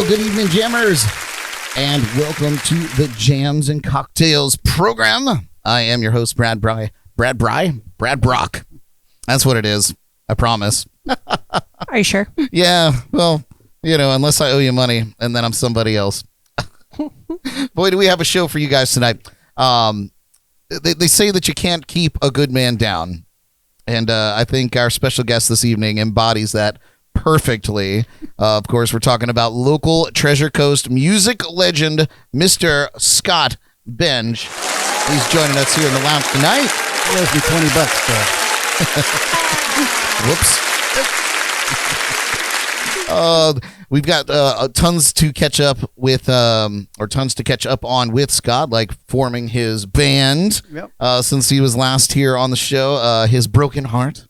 Well, good evening, jammers, and welcome to the Jams and Cocktails program. I am your host, Brad Brock. That's what it is. I promise. Are you sure? Yeah, well, unless I owe you money, and then I'm somebody else. Boy, do we have a show for you guys tonight. They say that you can't keep a good man down, and I think our special guest this evening embodies that perfectly. Of course, we're talking about local Treasure Coast music legend, Mr. Scott Benge. He's joining us here in the lounge tonight. He owes me $20, Whoops. We've got tons to catch up with, on with Scott, like forming his band. Yep. Since he was last here on the show, his broken heart,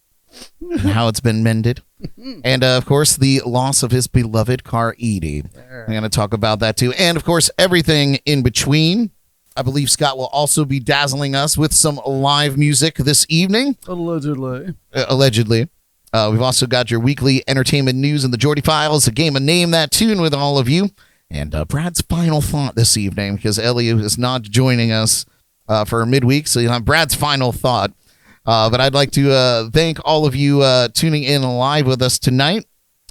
and how it's been mended. And, of course, the loss of his beloved car, Edie. We're going to talk about that, too. And, of course, everything in between. I believe Scott will also be dazzling us with some live music this evening. Allegedly. We've also got your weekly entertainment news and the Jordy Files, a game of Name That Tune with all of you. And Brad's final thought this evening, because Elliot is not joining us for midweek, so you'll have Brad's final thought. But I'd like to thank all of you tuning in live with us tonight.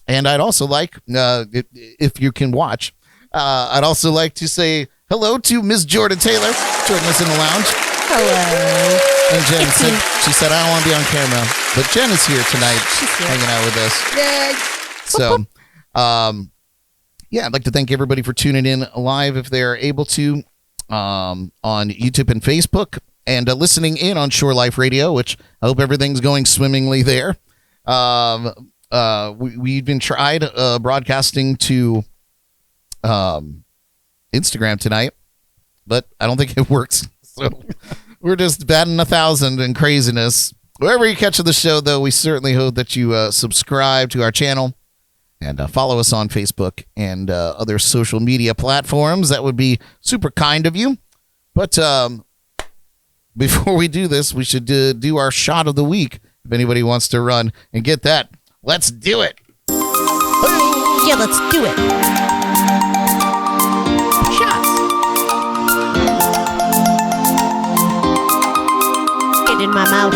And I'd also like, if you can watch, I'd also like to say hello to Ms. Jordan Taylor, joining us in the lounge. Hello. And Jen said, she said, I don't want to be on camera. But Jen is here tonight, hanging out with us. Yay! So, I'd like to thank everybody for tuning in live if they're able to on YouTube and Facebook. And listening in on Shore Life Radio, which I hope everything's going swimmingly there. We've been tried broadcasting to Instagram tonight, but I don't think it works. So we're just batting 1,000 in craziness. Wherever you catch the show, though, we certainly hope that you subscribe to our channel and follow us on Facebook and other social media platforms. That would be super kind of you. But before we do this, we should do our shot of the week. If anybody wants to run and get that, let's do it. Yeah, let's do it. Shots. Get in my mouth.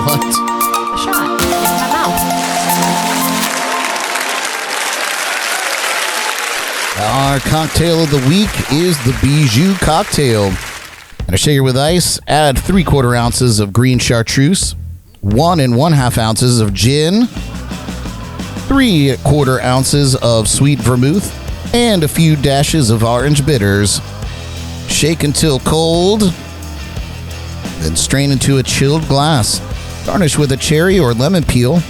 What? A shot in my mouth. Our cocktail of the week is the Bijou cocktail. And a shaker with ice, add 3/4 ounces of green chartreuse, 1 1/2 ounces of gin, 3/4 ounces of sweet vermouth, and a few dashes of orange bitters. Shake until cold, then strain into a chilled glass. Garnish with a cherry or lemon peel.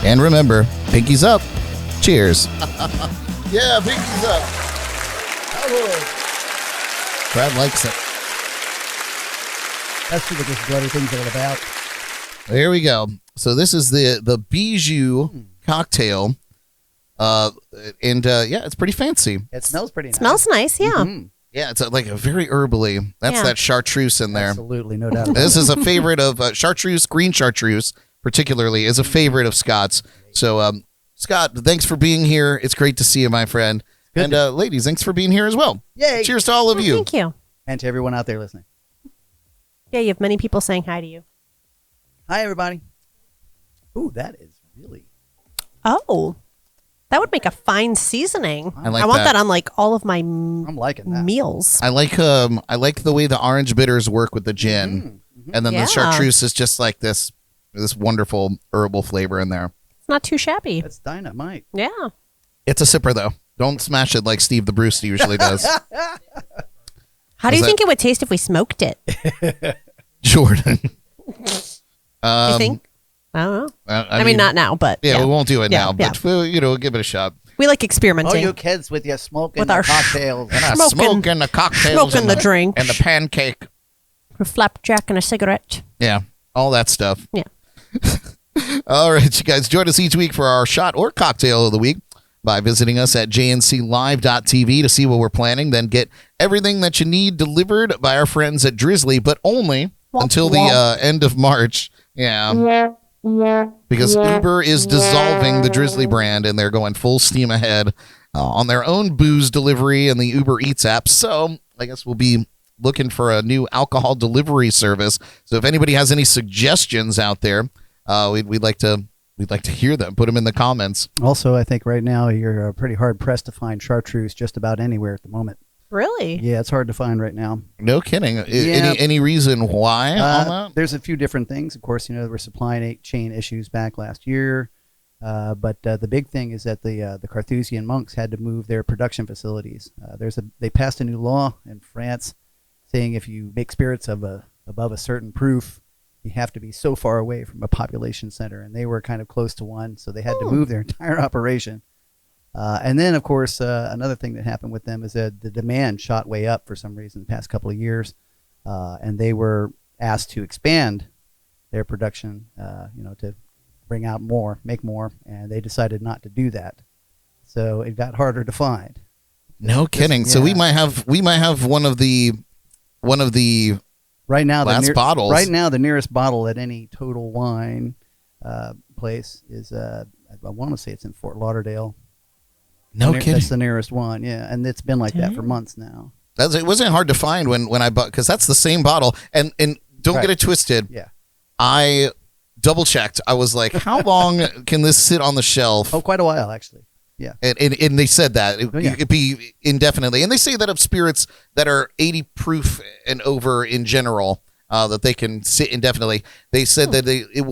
And remember, pinkies up. Cheers. Yeah, pinkies up. Brad likes it. That's what this bloody thing's all about. There we go. So this is the Bijou cocktail. It's pretty fancy. It smells pretty nice. Smells nice, yeah. Mm-hmm. Yeah, it's like a very herbally. That's that chartreuse in there. Absolutely, no doubt about it. This is a favorite of chartreuse, green chartreuse, particularly, is a favorite of Scott's. So, Scott, thanks for being here. It's great to see you, my friend. Good. And ladies, thanks for being here as well. Yay. Cheers to all of you. Thank you. And to everyone out there listening. Yeah, you have many people saying hi to you. Hi, everybody. Ooh, that is really... Oh, that would make a fine seasoning. I like want that. on like all of my I'm liking that. meals. I like the way the orange bitters work with the gin, and then the chartreuse is just like this wonderful herbal flavor in there. It's not too shabby. That's dynamite. Yeah. It's a sipper though. Don't smash it like Steve the Brewster usually does. How do you think it would taste if we smoked it? Jordan. You think? I don't know. I mean, not now, but we won't do it now. Yeah. But we'll give it a shot. we like Oh, experimenting. you kids with your smoking With the our cocktails. And I Smoking- smoke and the cocktails smoking and the drink. and the pancake. A flapjack and a cigarette. Yeah, all that stuff. Yeah. All right, you guys, join us each week for our shot or cocktail of the week by visiting us at jnclive.tv to see what we're planning. Then get everything that you need delivered by our friends at Drizzly, but only until the end of March. Yeah. because Uber is dissolving the Drizzly brand and they're going full steam ahead on their own booze delivery and the Uber Eats app. So I guess we'll be looking for a new alcohol delivery service. So if anybody has any suggestions out there, we'd like to hear them. Put them in the comments. Also, I think right now you're pretty hard pressed to find chartreuse just about anywhere at the moment. Really? Yeah, it's hard to find right now. No kidding. Yeah. Any reason why on that? There's a few different things. Of course, there were supply chain issues back last year. But the big thing is that the Carthusian monks had to move their production facilities. They passed a new law in France saying if you make spirits above a certain proof, you have to be so far away from a population center, and they were kind of close to one, so they had to move their entire operation. And then, of course, another thing that happened with them is that the demand shot way up for some reason the past couple of years, and they were asked to expand their production, to bring out more, make more, and they decided not to do that. So it got harder to find. No kidding. So we might have one of the right now bottles. Right now, the nearest bottle at any Total Wine place is I want to say it's in Fort Lauderdale. No kidding. That's the nearest one, yeah, and it's been like that for months now. It wasn't hard to find when I bought, because that's the same bottle. And don't get it twisted. Yeah, I double checked. I was like, how long can this sit on the shelf? Oh, quite a while actually. Yeah, and they said that it'd be indefinitely. And they say that of spirits that are 80 proof and over in general, that they can sit indefinitely. They said that it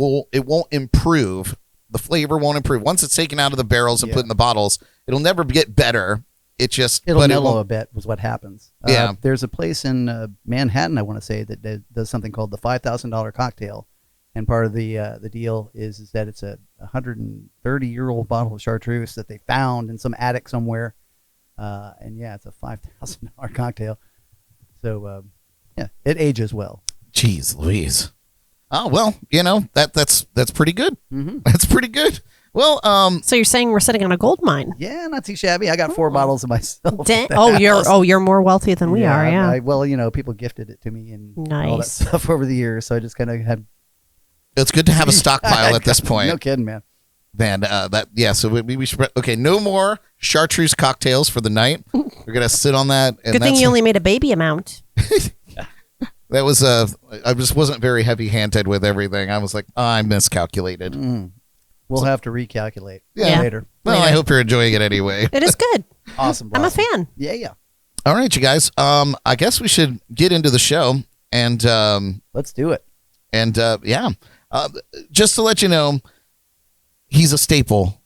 won't improve. The flavor won't improve once it's taken out of the barrels and put in the bottles. It'll never get better. It'll mellow a bit was what happens. Yeah, there's a place in Manhattan, I want to say, that does something called the $5,000 cocktail, and part of the deal is that it's a 130-year-old bottle of chartreuse that they found in some attic somewhere, and it's a $5,000 cocktail. So it ages well. Jeez Louise. Oh well, that's pretty good. Mm-hmm. That's pretty good. Well, so you're saying we're sitting on a gold mine? Yeah, not too shabby. I got 4 bottles of myself. You're more wealthy than we are. Yeah. Well, people gifted it to me and all that Nice. stuff over the years, so I just kind of had. It's good to have a stockpile at this point. No kidding, man. So we should. Okay, no more chartreuse cocktails for the night. We're gonna sit on that. And Good thing you only made a baby amount. That was I just wasn't very heavy-handed with everything. I was like, I miscalculated. We'll have to recalculate later. Well, I hope you're enjoying it anyway. It is good. Awesome. I'm a fan. Yeah. All right, you guys. I guess we should get into the show and let's do it. And just to let you know, he's a staple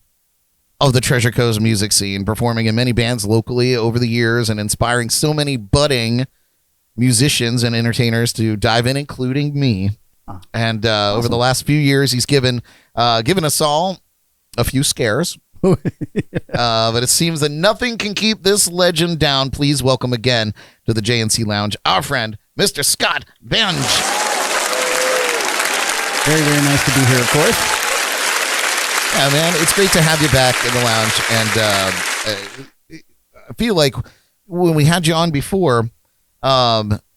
of the Treasure Coast music scene, performing in many bands locally over the years and inspiring so many budding musicians and entertainers to dive in, including me. And awesome. Over the last few years, he's given us all a few scares. But it seems that nothing can keep this legend down. Please welcome again to the JNC Lounge our friend, Mr. Scott Benge. Very, very nice to be here, of course. Yeah, man, it's great to have you back in the lounge. And I feel like when we had you on before,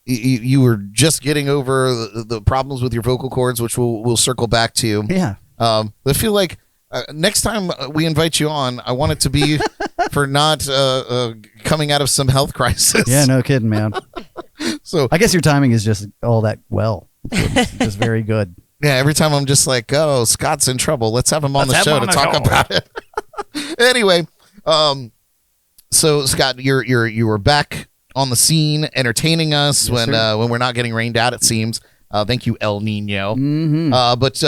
you were just getting over the problems with your vocal cords, which we'll circle back to. Yeah. I feel like next time we invite you on, I want it to be for not coming out of some health crisis. Yeah, no kidding, man. So I guess your timing is just all that well. It's just very good. Yeah, every time I'm just like, oh, Scott's in trouble. Let's have him on the show to talk about it. Anyway, so Scott, you were back on the scene, entertaining us when we're not getting rained out, it seems. Thank you, El Nino. Mm-hmm. But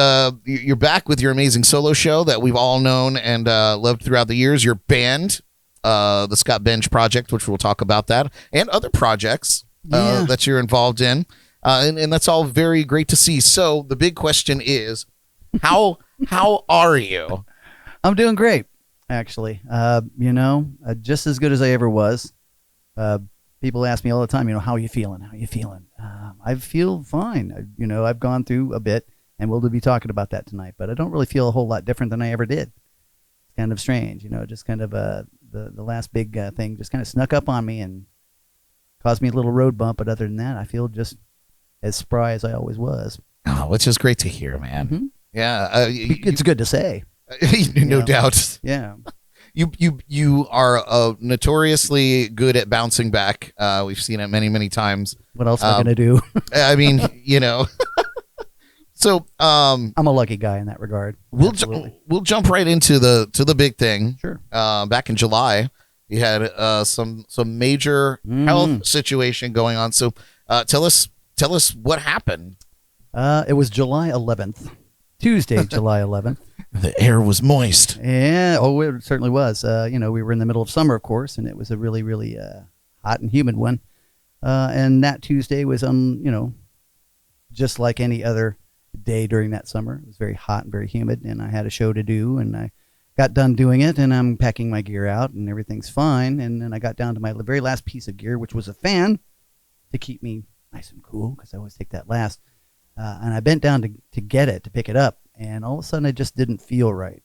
you're back with your amazing solo show that we've all known and loved throughout the years. Your band, the Scott Benge Project, which we'll talk about that, and other projects that you're involved in. And that's all very great to see. So the big question is, how are you? I'm doing great, actually. Just as good as I ever was. People ask me all the time, how are you feeling? How are you feeling? I feel fine. I've gone through a bit, and we'll be talking about that tonight. But I don't really feel a whole lot different than I ever did. It's kind of strange, just kind of the last big thing just kind of snuck up on me and caused me a little road bump. But other than that, I feel just as spry as I always was. Oh, which is great to hear, man. Mm-hmm. Yeah, It's good to say. no Yeah. doubt. Yeah. You are notoriously good at bouncing back. We've seen it many times. What else am I going to do? I mean, So I'm a lucky guy in that regard. Absolutely. we'll jump right into the big thing. Sure. Back in July, you had some major health situation going on. So tell us what happened. It was July 11th, Tuesday, July 11th. The air was moist. Yeah. Oh, it certainly was. We were in the middle of summer, of course, and it was a really hot and humid one. And that Tuesday was just like any other day during that summer. It was very hot and very humid, and I had a show to do, and I got done doing it, and I'm packing my gear out, and everything's fine. And then I got down to my very last piece of gear, which was a fan to keep me nice and cool, because I always take that last. And I bent down to get it, to pick it up, and all of a sudden it just didn't feel right.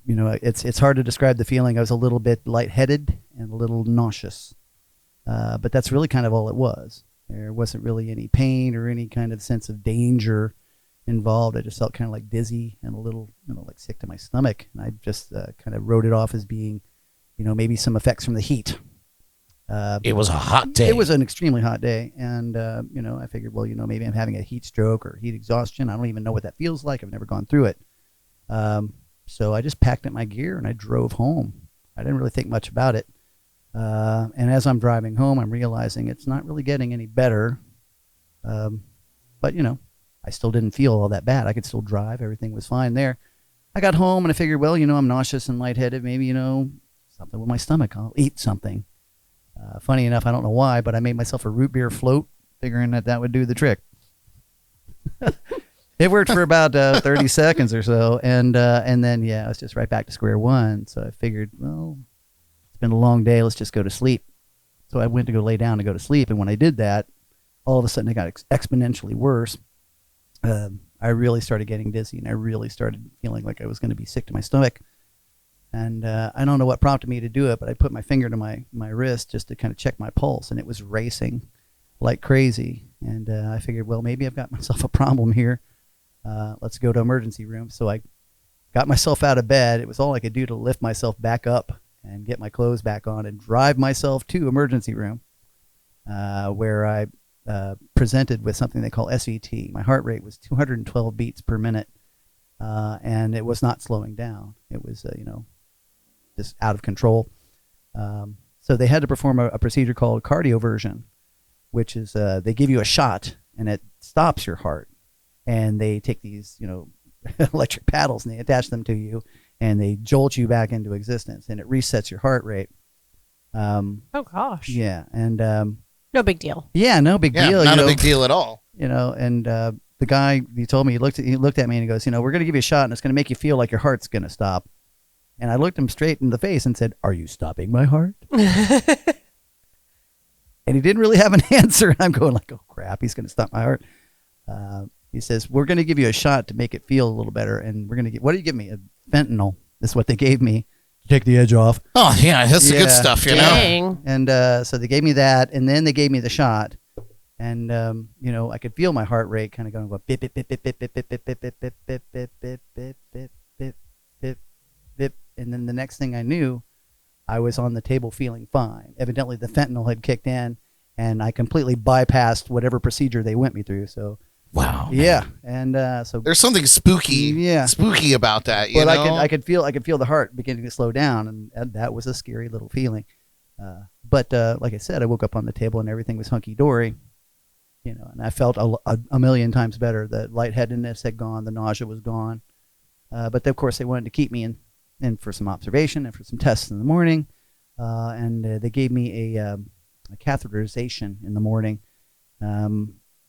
It's hard to describe the feeling. I was a little bit lightheaded and a little nauseous, but that's really kind of all it was. There wasn't really any pain or any kind of sense of danger involved. I just felt kind of like dizzy and a little, like sick to my stomach. And I just kind of wrote it off as being, maybe some effects from the heat. It was a hot day. It was an extremely hot day. And, I figured, well, maybe I'm having a heat stroke or heat exhaustion. I don't even know what that feels like. I've never gone through it. So I just packed up my gear and I drove home. I didn't really think much about it. And as I'm driving home, I'm realizing it's not really getting any better. But, I still didn't feel all that bad. I could still drive. Everything was fine there. I got home and I figured, well, I'm nauseous and lightheaded. Maybe, something with my stomach. I'll eat something. Funny enough, I don't know why, but I made myself a root beer float, figuring that would do the trick. It worked for about 30 seconds or so. And then, I was just right back to square one. So I figured, well, it's been a long day. Let's just go to sleep. So I went to go lay down to go to sleep. And when I did that, all of a sudden it got exponentially worse. I really started getting dizzy, and I really started feeling like I was going to be sick to my stomach. And I don't know what prompted me to do it, but I put my finger to my wrist just to kind of check my pulse, and it was racing like crazy. And I figured, well, maybe I've got myself a problem here. Let's go to emergency room. So I got myself out of bed. It was all I could do to lift myself back up and get my clothes back on and drive myself to emergency room, where I presented with something they call SVT. My heart rate was 212 beats per minute, and it was not slowing down. It was, just out of control. So they had to perform a procedure called cardioversion, which is they give you a shot and it stops your heart, and they take these electric paddles and they attach them to you and they jolt you back into existence, and it resets your heart rate. Oh gosh. Yeah, and no big deal. yeah, no big deal. Not a big deal at all. And the guy, he told me, he looked at me and he goes, we're going to give you a shot and it's going to make you feel like your heart's going to stop. And I looked him straight in the face and said, "Are you stopping my heart?" And he didn't really have an answer. And I'm going like, oh crap, he's going to stop my heart. He says, "We're going to give you a shot to make it feel a little better. And we're going to get, what do you give me? A fentanyl." That's what they gave me to take the edge off. Oh yeah, that's the good stuff, you know. Dang. And so they gave me that, and then they gave me the shot. And I could feel my heart rate kind of going bip bip bip bip bip bip bip bip bip bip bip bip bip bip bip bip bip bip bip. And then the next thing I knew, I was on the table feeling fine. Evidently the fentanyl had kicked in, and I completely bypassed whatever procedure they went me through. So wow. yeah, and so There's something spooky about that. You but know? I could feel the heart beginning to slow down, and that was a scary little feeling. But like I said, I woke up on the table and everything was hunky dory. And I felt a million times better. The lightheadedness had gone, the nausea was gone. But of course, they wanted to keep me in for some observation and for some tests in the morning. And they gave me a catheterization in the morning,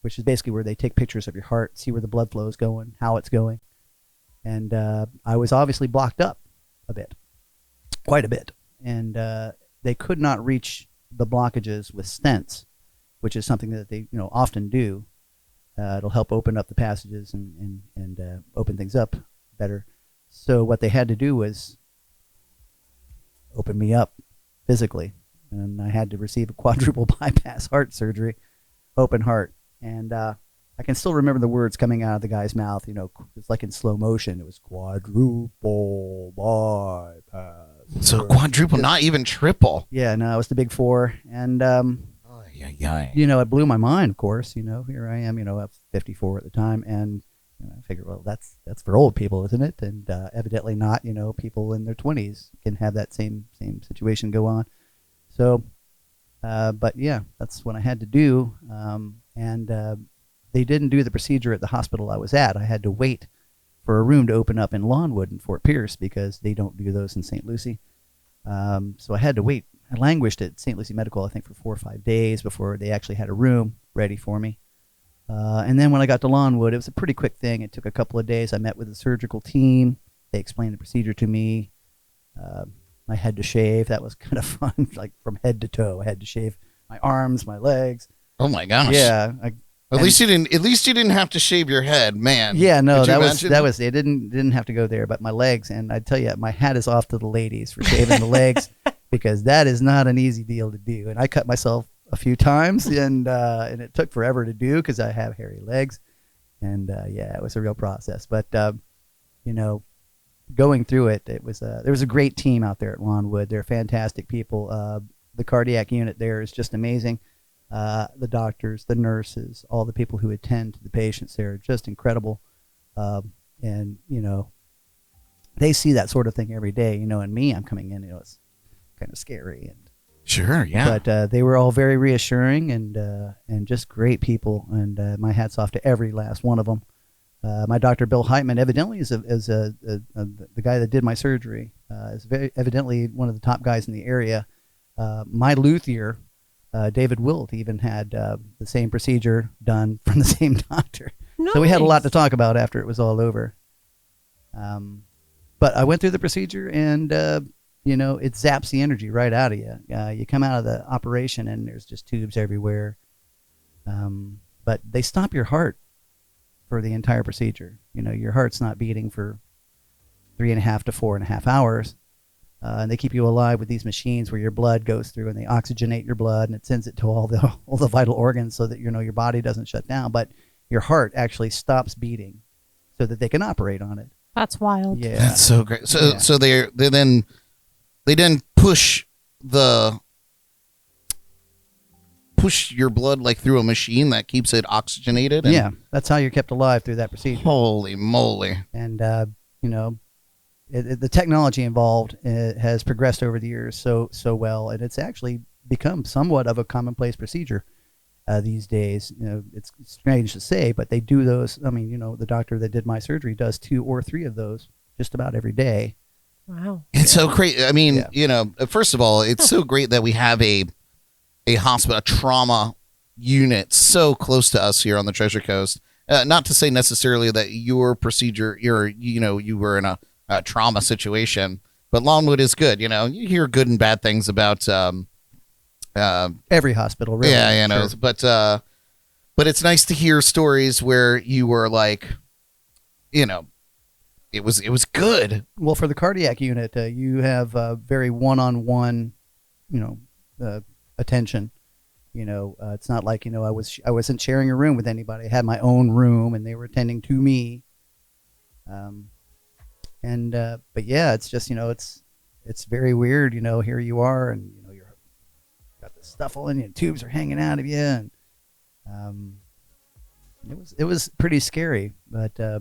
which is basically where they take pictures of your heart, see where the blood flow is going, how it's going. And I was obviously blocked up a bit, quite a bit. And they could not reach the blockages with stents, which is something that they often do. It'll help open up the passages and open things up better. So what they had to do was open me up physically, and I had to receive a quadruple bypass heart surgery, open heart. And I can still remember the words coming out of the guy's mouth. It's like in slow motion. It was quadruple bypass. So quadruple, not even triple. Yeah, no, it was the big four. And, Yeah. it blew my mind, of course. Here I am, I was 54 at the time. And I figured, well, that's for old people, isn't it? And evidently not. People in their 20s can have that same situation go on. So, but yeah, that's what I had to do. They didn't do the procedure at the hospital I was at. I had to wait for a room to open up in Lawnwood in Fort Pierce because they don't do those in St. Lucie. So I had to wait. I languished at St. Lucie Medical, I think, for 4 or 5 days before they actually had a room ready for me. And then when I got to Lawnwood, it was a pretty quick thing. It took a couple of days. I met with the surgical team. They explained the procedure to me. I had to shave. That was kind of fun, like from head to toe. I had to shave my arms, my legs. Oh my gosh. Yeah. At least you didn't have to shave your head, man. Yeah, no, Could you that imagine? was it. Didn't have to go there, but my legs, and I tell you, my hat is off to the ladies for shaving the legs because that is not an easy deal to do. And I cut myself a few times, and it took forever to do because I have hairy legs, and yeah, it was a real process. But going through it, there was a great team out there at Lawnwood. They're fantastic people. The cardiac unit there is just amazing. The doctors, the nurses, all the people who attend to the patients there are just incredible. And they see that sort of thing every day. And me, I'm coming in, it's kind of scary. And Sure, yeah. But they were all very reassuring and just great people. And my hat's off to every last one of them. My Dr. Bill Heitman evidently is the guy that did my surgery. Is evidently one of the top guys in the area. My luthier, David Wilt, even had the same procedure done from the same doctor. Nice. So we had a lot to talk about after it was all over. But I went through the procedure, and it zaps the energy right out of you. You come out of the operation, and there's just tubes everywhere. But they stop your heart for the entire procedure. Your heart's not beating for 3.5 to 4.5 hours. And they keep you alive with these machines where your blood goes through, and they oxygenate your blood, and it sends it to all the vital organs so that your body doesn't shut down, but your heart actually stops beating so that they can operate on it. That's wild. Yeah, That's so great. So Yeah. so they then push your blood like through a machine that keeps it oxygenated. And yeah, that's how you're kept alive through that procedure. Holy moly. And the technology involved has progressed over the years so well, and it's actually become somewhat of a commonplace procedure these days. It's strange to say, but they do those. I mean, the doctor that did my surgery does 2 or 3 of those just about every day. Wow. It's so crazy. I mean, Yeah. first of all, it's so great that we have a hospital, a trauma unit so close to us here on the Treasure Coast. Not to say necessarily that your procedure, you were in a trauma situation, but Lawnwood is good. You hear good and bad things about Every hospital, really. yeah, Sure. but it's nice to hear stories where you were like, it was good. Well, for the cardiac unit, you have very one-on-one, attention. It's not like I wasn't sharing a room with anybody. I had my own room, and they were attending to me. But yeah, it's just it's very weird. Here you are, and you're got the stuff all in you, tubes are hanging out of you, and it was pretty scary. But a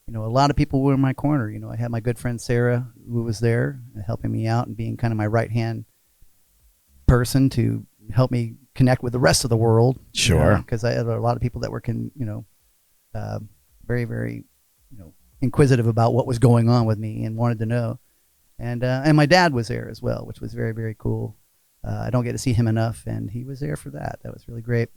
lot of people were in my corner. I had my good friend Sarah, who was there helping me out and being kind of my right hand person to help me connect with the rest of the world. Sure. Because I had a lot of people that were very, very inquisitive about what was going on with me and wanted to know. And my dad was there as well, which was very, very cool. I don't get to see him enough, and he was there for that. That was really great.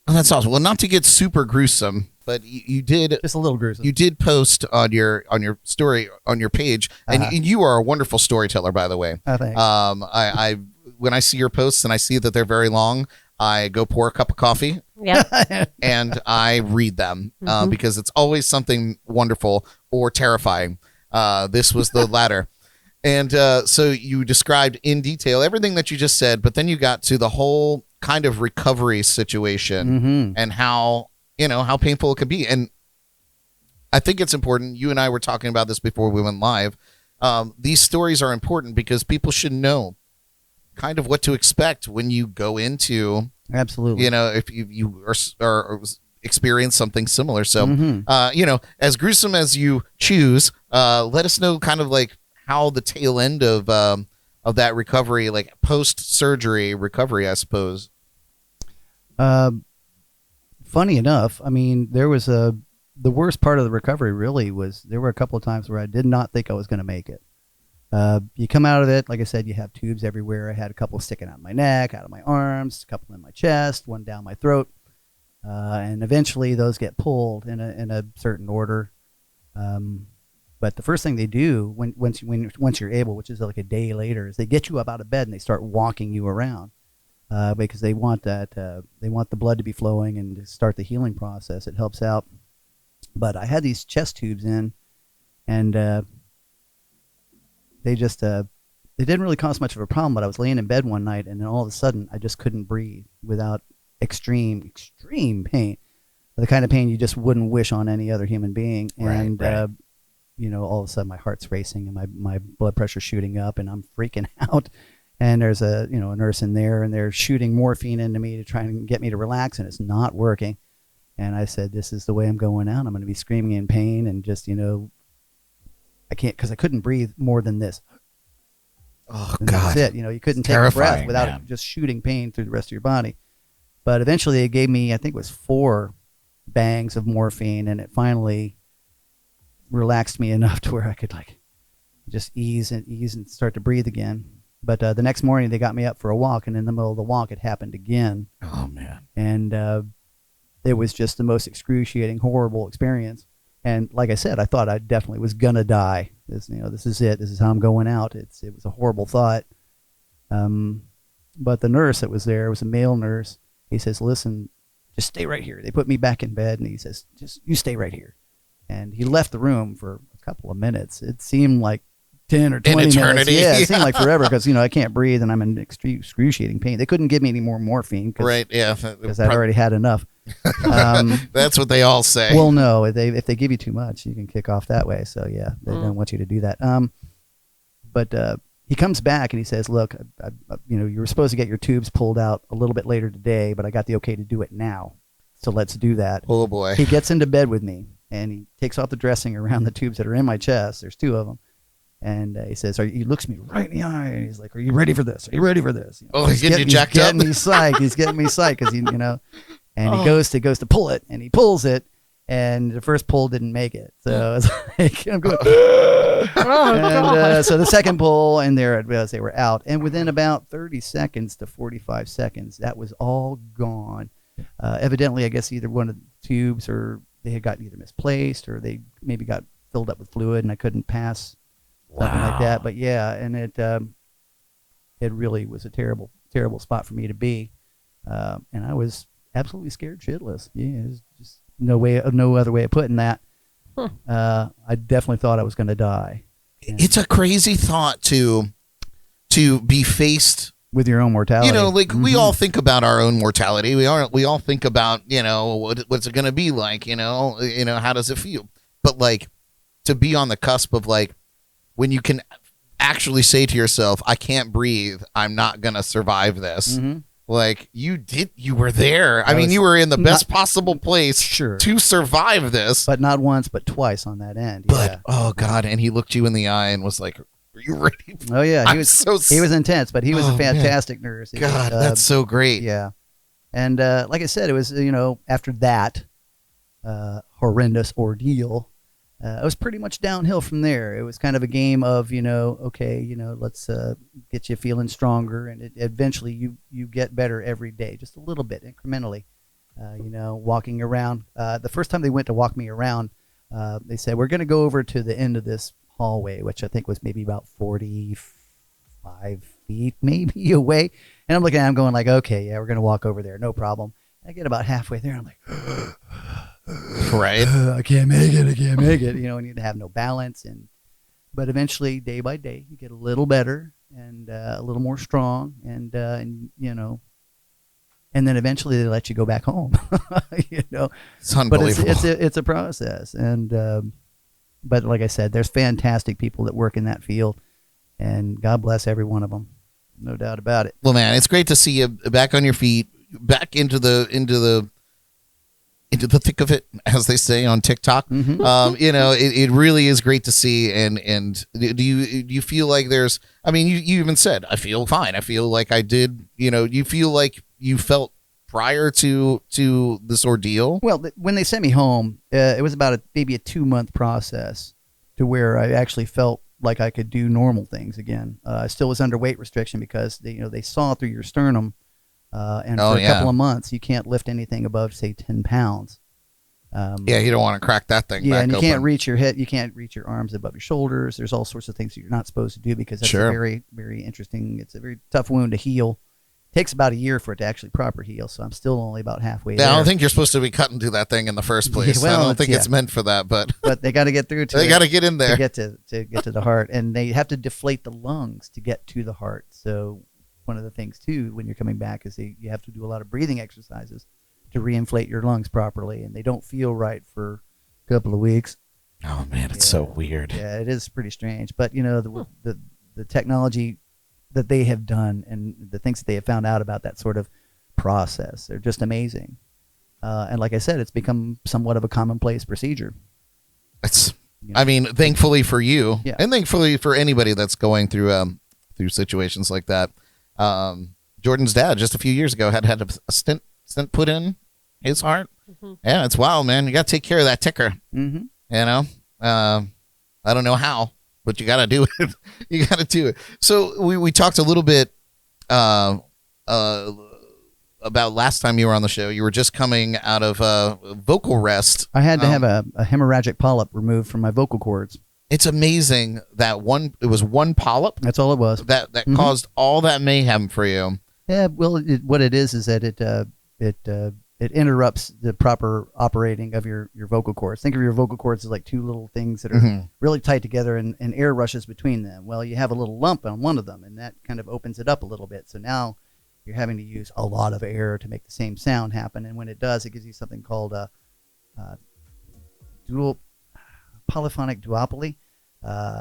Oh, that's awesome. Well, not to get super gruesome, but you did Just a little gruesome. you did post on your story on your page, and you are a wonderful storyteller, by the way. Thanks. I when I see your posts and I see that they're very long, I go pour a cup of coffee Yep. and I read them because it's always something wonderful or terrifying. This was the latter. And so you described in detail everything that you just said, but then you got to the whole kind of recovery situation and how how painful it could be. And I think it's important. You and I were talking about this before we went live. These stories are important because people should know kind of what to expect when you go into, Absolutely. if you are experience something similar. So, as gruesome as you choose, let us know kind of like how the tail end of that recovery, like post-surgery recovery, I suppose. Funny enough, I mean, there was the worst part of the recovery really was there were a couple of times where I did not think I was going to make it. You come out of it, like I said, you have tubes everywhere. I had a couple sticking out of my neck, out of my arms, a couple in my chest, one down my throat. And eventually those get pulled in a certain order. But the first thing they do once you're able, which is like a day later, is they get you up out of bed and they start walking you around, because they want the blood to be flowing and to start the healing process. It helps out. But I had these chest tubes in, and they didn't really cause much of a problem. But I was laying in bed one night, and then all of a sudden I just couldn't breathe without extreme pain, the kind of pain you just wouldn't wish on any other human being. And right. All of a sudden my heart's racing and my blood pressure's shooting up, and I'm freaking out. And there's a nurse in there, and they're shooting morphine into me to try and get me to relax, and it's not working. And I said, this is the way I'm going out. I'm going to be screaming in pain, and just I can't, because I couldn't breathe more than this. Oh, and God. that's it. You couldn't take a breath without man. it just shooting pain through the rest of your body. But eventually they gave me, I think it was 4 bangs of morphine, and it finally relaxed me enough to where I could just ease and start to breathe again. But the next morning they got me up for a walk, and in the middle of the walk it happened again. Oh, man. And it was just the most excruciating, horrible experience. And like I said, I thought I definitely was gonna die. This is it. This is how I'm going out. It was a horrible thought. But the nurse that was there was a male nurse. He says, "Listen, just stay right here." They put me back in bed, and he says, "Just you stay right here." And he left the room for a couple of minutes. It seemed like 10 or 20 eternity. minutes. Yeah, it seemed like forever because, I can't breathe and I'm in excruciating pain. They couldn't give me any more morphine. Right, yeah. Because I'd already had enough. That's what they all say. Well, no, if they give you too much, you can kick off that way. So, yeah, they don't want you to do that. But he comes back and he says, "Look, you were supposed to get your tubes pulled out a little bit later today, but I got the okay to do it now. So let's do that." Oh, boy. He gets into bed with me, and he takes off the dressing around the tubes that are in my chest. There's 2 of them. And he says, he looks me right in the eye, and he's like, "Are you ready for this? Are you ready for this?" He's getting you jacked up. He's getting me psyched because and he goes to pull it, and he pulls it, and the first pull didn't make it. So it's like, I'm going, so the second pull, and there it was, they were out. And within about 30 seconds to 45 seconds, that was all gone. Evidently, I guess either one of the tubes, or they had gotten either misplaced, or they maybe got filled up with fluid, and I couldn't pass. Something like that. But yeah, and it really was a terrible spot for me to be, and I was absolutely scared shitless. Yeah, there's just no other way of putting that. I definitely thought I was going to die. And it's a crazy thought to be faced with your own mortality. We all think about our own mortality. We all think about what's it going to be like. How does it feel? But to be on the cusp of when you can actually say to yourself, "I can't breathe. I'm not going to survive this." Mm-hmm. You were there. I mean, you were in the best possible place to survive this. But not once, but twice on that end. But, yeah. oh, God. And he looked you in the eye and was like, "Are you ready?" Oh, yeah. He was intense, but he was a fantastic nurse. God, that's so great. Yeah. And like I said, it was, after that horrendous ordeal, it was pretty much downhill from there. It was kind of a game of, okay, let's get you feeling stronger. And eventually you get better every day, just a little bit incrementally, walking around. The first time they went to walk me around, they said, "We're going to go over to the end of this hallway," which I think was maybe about 45 feet maybe away. And I'm looking at him going okay, yeah, we're going to walk over there. No problem. I get about halfway there. I'm like, right. I can't make it. And you have no balance. But eventually, day by day, you get a little better and a little more strong. And and then eventually they let you go back home. You know, It's unbelievable. But it's a process, and but like I said, there's fantastic people that work in that field, and God bless every one of them, no doubt about it. Well, man, it's great to see you back on your feet, back into the thick of it, as they say on TikTok. You know, it really is great to see. And do you feel like there's? I mean, you even said, I feel fine. I feel like I did. You know, you feel like you felt prior to this ordeal. Well, when they sent me home, it was about maybe a 2-month process to where I actually felt like I could do normal things again. I still was under weight restriction because they saw through your sternum. And for a couple of months, you can't lift anything above, say, 10 pounds. Yeah, you don't want to crack that thing. Yeah, back and you open. can't reach your head. You can't reach your arms above your shoulders. There's all sorts of things that you're not supposed to do because that's a very, very interesting. It's a very tough wound to heal. It takes about a year for it to actually proper heal. So I'm still only about halfway there. I don't think you're supposed to be cutting through that thing in the first place. Well, I don't think it's meant for that, but they got to get through to they got to get in there to get to the heart, and they have to deflate the lungs to get to the heart. So one of the things too when you're coming back is you have to do a lot of breathing exercises to reinflate your lungs properly, and they don't feel right for a couple of weeks. Oh man, it's so weird. Yeah, it is pretty strange. But the technology that they have done and the things that they have found out about that sort of process, they're just amazing. And like I said, it's become somewhat of a commonplace procedure. It's I mean, thankfully for you, and thankfully for anybody that's going through situations like that. Jordan's dad just a few years ago had a stent put in his heart. Yeah, it's wild, man. You got to take care of that ticker. You know, I don't know how, but you got to do it. You got to do it. So we talked a little bit about last time you were on the show. You were just coming out of vocal rest. I had to have a hemorrhagic polyp removed from my vocal cords. It's amazing that it was one polyp. That's all it was. That caused all that mayhem for you. Yeah, well, what it is that it interrupts the proper operating of your vocal cords. Think of your vocal cords as like two little things that are really tight together, and air rushes between them. Well, you have a little lump on one of them, and that kind of opens it up a little bit. So now you're having to use a lot of air to make the same sound happen. And when it does, it gives you something called polyphonic duopoly.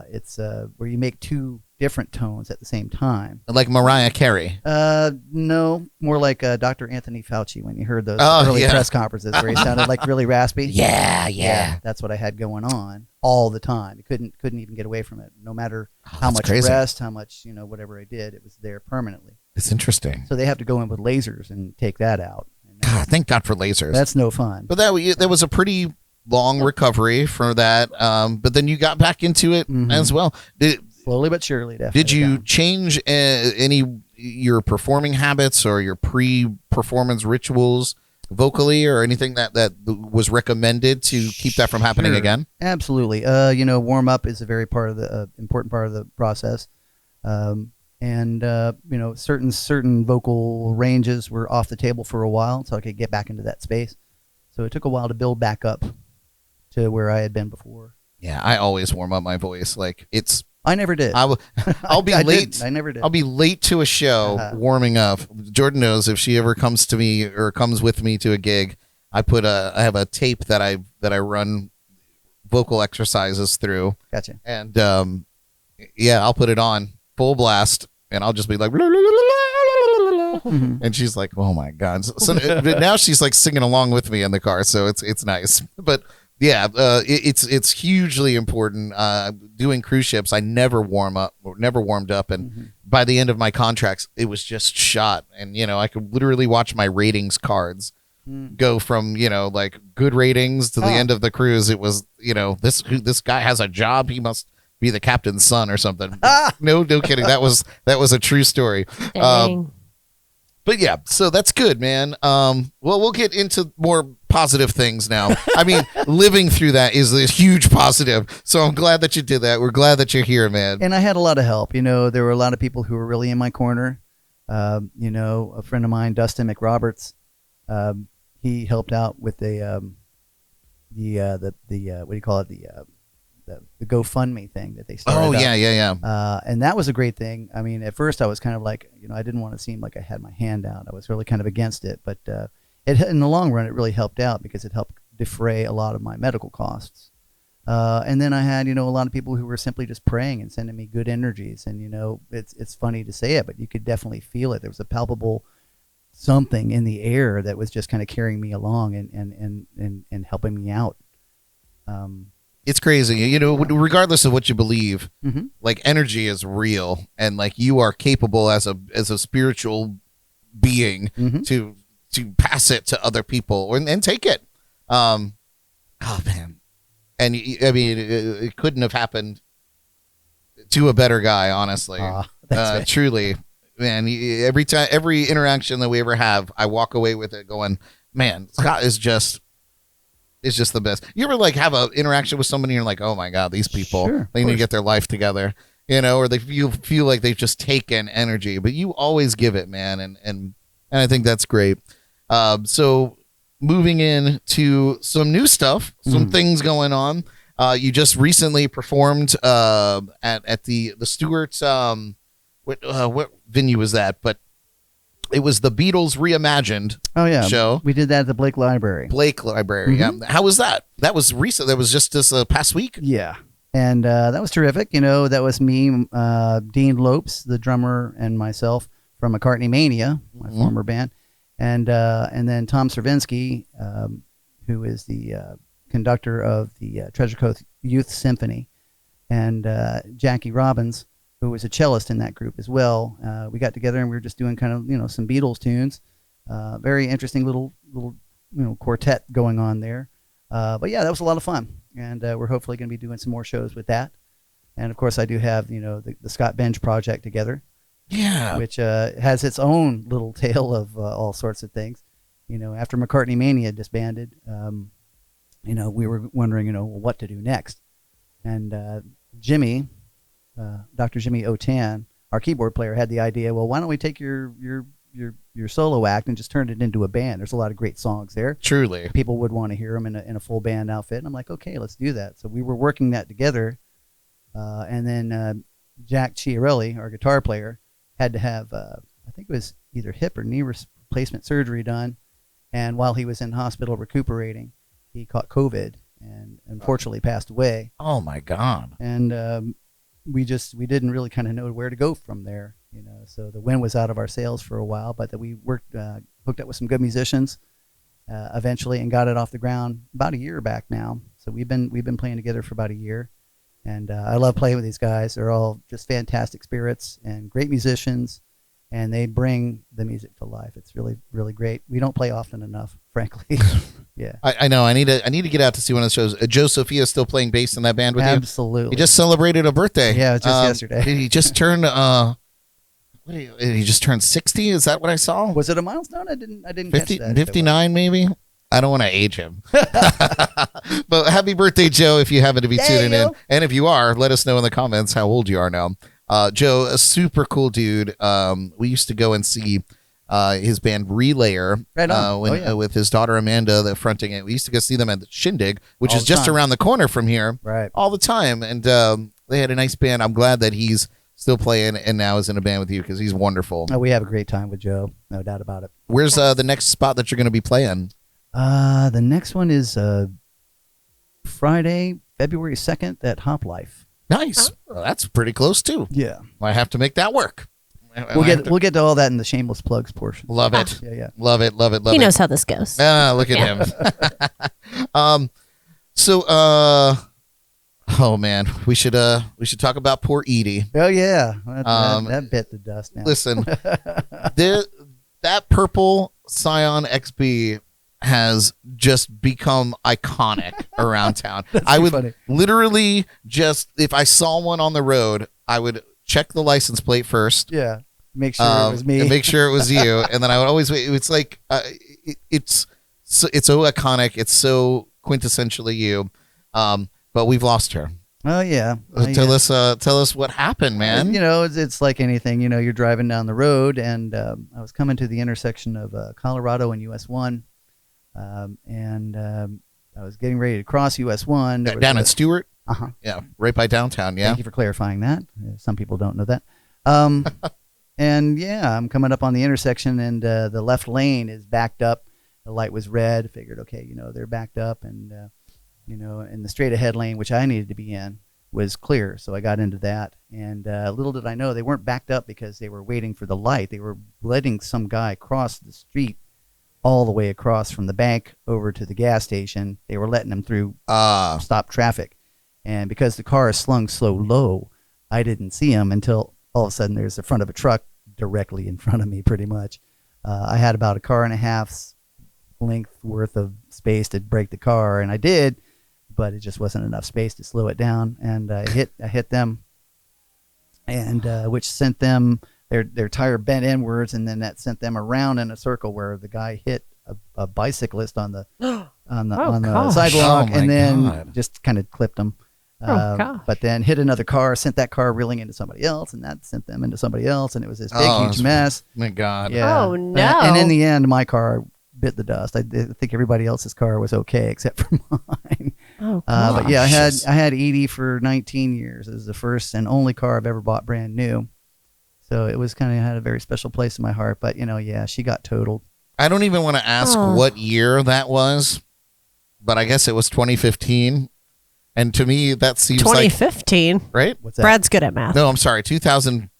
It's where you make two different tones at the same time. Like Mariah Carey. No, more like Dr. Anthony Fauci when you heard those early press conferences where he sounded like really raspy. Yeah. That's what I had going on all the time. You couldn't even get away from it. No matter how much rest, how much, whatever I did, it was there permanently. It's interesting. So they have to go in with lasers and take that out. God, thank God for lasers. That's no fun. But that was a pretty long recovery for that. But then you got back into it as well. Slowly but surely, definitely. Did you change your performing habits or your pre-performance rituals vocally, or anything that was recommended to keep that from happening again? Absolutely. Warm up is a very important part of the process. And certain vocal ranges were off the table for a while, so I could get back into that space. So it took a while to build back up to where I had been before. Yeah, I always warm up my voice. I never did. I'll be late. I never did. I'll be late to a show warming up. Jordan knows if she ever comes to me or comes with me to a gig, I have a tape that I run vocal exercises through. Gotcha. And I'll put it on full blast, and I'll just be like, and she's like, oh my God. So now she's like singing along with me in the car, so it's nice. But yeah, it's hugely important. Doing cruise ships, I never warmed up, and by the end of my contracts, it was just shot. And I could literally watch my ratings cards go from like good ratings to the end of the cruise. It was this guy has a job, he must be the captain's son or something. No kidding. That was a true story. Dang. But yeah, so that's good, man. Well, we'll get into more positive things now. I mean, living through that is a huge positive. So I'm glad that you did that. We're glad that you're here, man. And I had a lot of help. There were a lot of people who were really in my corner. A friend of mine, Dustin McRoberts, he helped out with the what do you call it? the GoFundMe thing that they started. Oh yeah. And that was a great thing. I mean, at first I was kind of like, I didn't want to seem like I had my hand out. I was really kind of against it, but in the long run, it really helped out because it helped defray a lot of my medical costs. And then I had, a lot of people who were simply just praying and sending me good energies. And, it's funny to say it, but you could definitely feel it. There was a palpable something in the air that was just kind of carrying me along and helping me out. It's crazy, regardless of what you believe, Mm-hmm. like energy is real, and like you are capable as a spiritual being Mm-hmm. to pass it to other people and take it. Oh man, and I mean it couldn't have happened to a better guy, honestly. That's right. Truly, man. Every interaction that we ever have, I walk away with it going, man, Scott is just. It's just the best. You ever like have an interaction with somebody and you're like, oh my God, these people, Sure, they need to get their life together, or they feel like they've just taken energy, but you always give it, man. And I think that's great. So moving in to some new stuff, some things going on. You just recently performed at the Stewart's, what venue was that? But it was the Beatles Reimagined show. We did that at the Blake Library. Yeah. How was that? That was recent. That was just this past week. Yeah. And that was terrific. That was me, Dean Lopes, the drummer, and myself from McCartney Mania, my former band. And then Tom Cervinsky, who is the conductor of the Treasure Coast Youth Symphony, and Jackie Robbins, who was a cellist in that group as well. We got together and we were just doing kind of, some Beatles tunes. Very interesting little quartet going on there. But yeah, that was a lot of fun. And we're hopefully going to be doing some more shows with that. And of course I do have, the Scott Benge project together. Yeah. Which has its own little tale of all sorts of things. After McCartney Mania disbanded, we were wondering, what to do next. And Jimmy, Dr. Jimmy Otan, our keyboard player, had the idea, well, why don't we take your solo act and just turn it into a band? There's a lot of great songs there. Truly. People would want to hear them in a full band outfit. And I'm like, okay, let's do that. So we were working that together. And then Jack Chiarelli, our guitar player, had to have, I think it was either hip or knee replacement surgery done. And while he was in hospital recuperating, he caught COVID and unfortunately passed away. Oh, my God. And we didn't really kind of know where to go from there, so the wind was out of our sails for a while, but that we hooked up with some good musicians eventually and got it off the ground about a year back now. So we've been playing together for about a year, and I love playing with these guys. They're all just fantastic spirits and great musicians, and they bring the music to life. It's really, really great. We don't play often enough, frankly. Yeah, I know. I need to get out to see one of the shows. Joe Sophia is still playing bass in that band with you. Absolutely. He just celebrated a birthday. Yeah, just yesterday. He just turned. He just turned 60. Is that what I saw? Was it a milestone? I didn't 50, catch that. 59 maybe. I don't want to age him. But happy birthday, Joe, if you happen to be tuning in. And if you are, let us know in the comments how old you are now. Joe, a super cool dude. We used to go and see his band Relayer with his daughter Amanda, the fronting it. We used to go see them at the Shindig, which is just around the corner from here, right? All the time. And they had a nice band. I'm glad that he's still playing and now is in a band with you because he's wonderful. We have a great time with Joe, no doubt about it. Where's the next spot that you're going to be playing? The next one is Friday, February 2nd at Hop Life. Nice. Well, that's pretty close too. Yeah. I have to make that work. We'll get to all that in the Shameless Plugs portion. Love it. Yeah. Love it. He knows how this goes. Look at him. Oh man, we should talk about poor Edie. Oh yeah, that bit the dust now. Listen, that purple Scion XB has just become iconic around town. I would literally just, if I saw one on the road, I would check the license plate first. Yeah, make sure it was me. And make sure it was you, and then I would always wait. It's like it's so iconic. It's so quintessentially you. But we've lost her. Oh yeah. Tell us what happened, man. It's like anything. You're driving down the road, and I was coming to the intersection of Colorado and US 1, and I was getting ready to cross US 1. Down in Stewart. Yeah, right by downtown. Yeah. Thank you for clarifying that. Some people don't know that. And yeah, I'm coming up on the intersection, and the left lane is backed up. The light was red. Figured, okay, they're backed up, and and the straight ahead lane, which I needed to be in, was clear. So I got into that, and little did I know they weren't backed up because they were waiting for the light. They were letting some guy cross the street all the way across from the bank over to the gas station. They were letting him through, stop traffic, and because the car is slung so low, I didn't see him until all of a sudden there's the front of a truck directly in front of me, pretty much. I had about a car and a half's length worth of space to brake the car, and I did, but it just wasn't enough space to slow it down, and I hit them, and which sent them, their tire bent inwards, and then that sent them around in a circle where the guy hit a bicyclist on the sidewalk, and then just kind of clipped him. But then hit another car, sent that car reeling into somebody else, and that sent them into somebody else, and it was this big, huge mess. My God. Yeah. Oh, no. And in the end, my car bit the dust. I think everybody else's car was okay except for mine. Oh, gosh. But yeah, I had Edie for 19 years. It was the first and only car I've ever bought brand new. So it was kind of had a very special place in my heart. But yeah, she got totaled. I don't even want to ask what year that was, but I guess it was 2015. And to me, that seems 2015. Right? What's that? Brad's good at math. No, I'm sorry. 2000.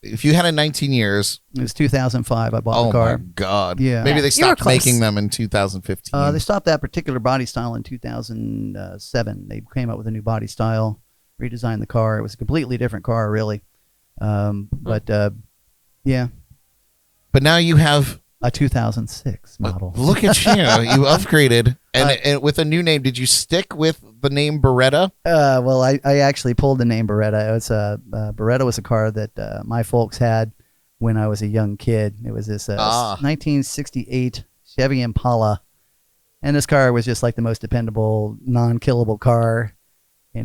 If you had it 19 years? It was 2005. I bought the car. Oh, my God. Yeah. Maybe they You were stopped close. making them in 2015. They stopped that particular body style in 2007. They came up with a new body style, redesigned the car. It was a completely different car, really. Yeah. But now you have a 2006 model. Look at you. You upgraded. And with a new name, did you stick with the name Barchetta? Well, I actually pulled the name Barchetta. It was Barchetta was a car that my folks had when I was a young kid. It was this 1968 Chevy Impala. And this car was just like the most dependable, non-killable car.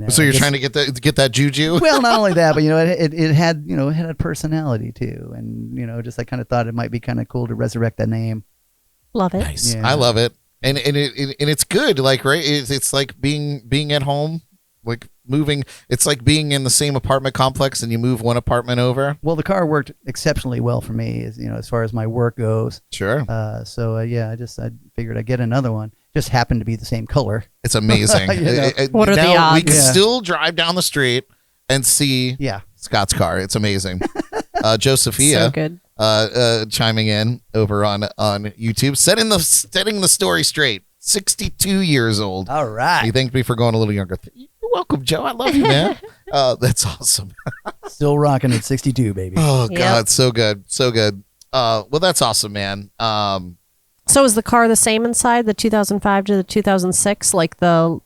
So you're trying to get that juju? Well, not only that, but it had it had a personality too, and just I kind of thought it might be kind of cool to resurrect that name. Love it. Nice. Yeah. I love it, and it's good. Like right, it's like being at home, like moving. It's like being in the same apartment complex, and you move one apartment over. Well, the car worked exceptionally well for me, as far as my work goes. Sure. So I figured I'd get another one. Just happened to be the same color. It's amazing. What are the now odds? we can still drive down the street and see Scott's car. It's amazing. Josephia, So good. Chiming in over on YouTube, setting the story straight. 62 years old. All right. He thanked me for going a little younger. You're welcome, Joe. I love you, man. That's awesome. Still rocking at 62, baby. Oh Yep. God, so good, so good. Well, that's awesome, man. So is the car the same inside, the 2005 to the 2006? Like the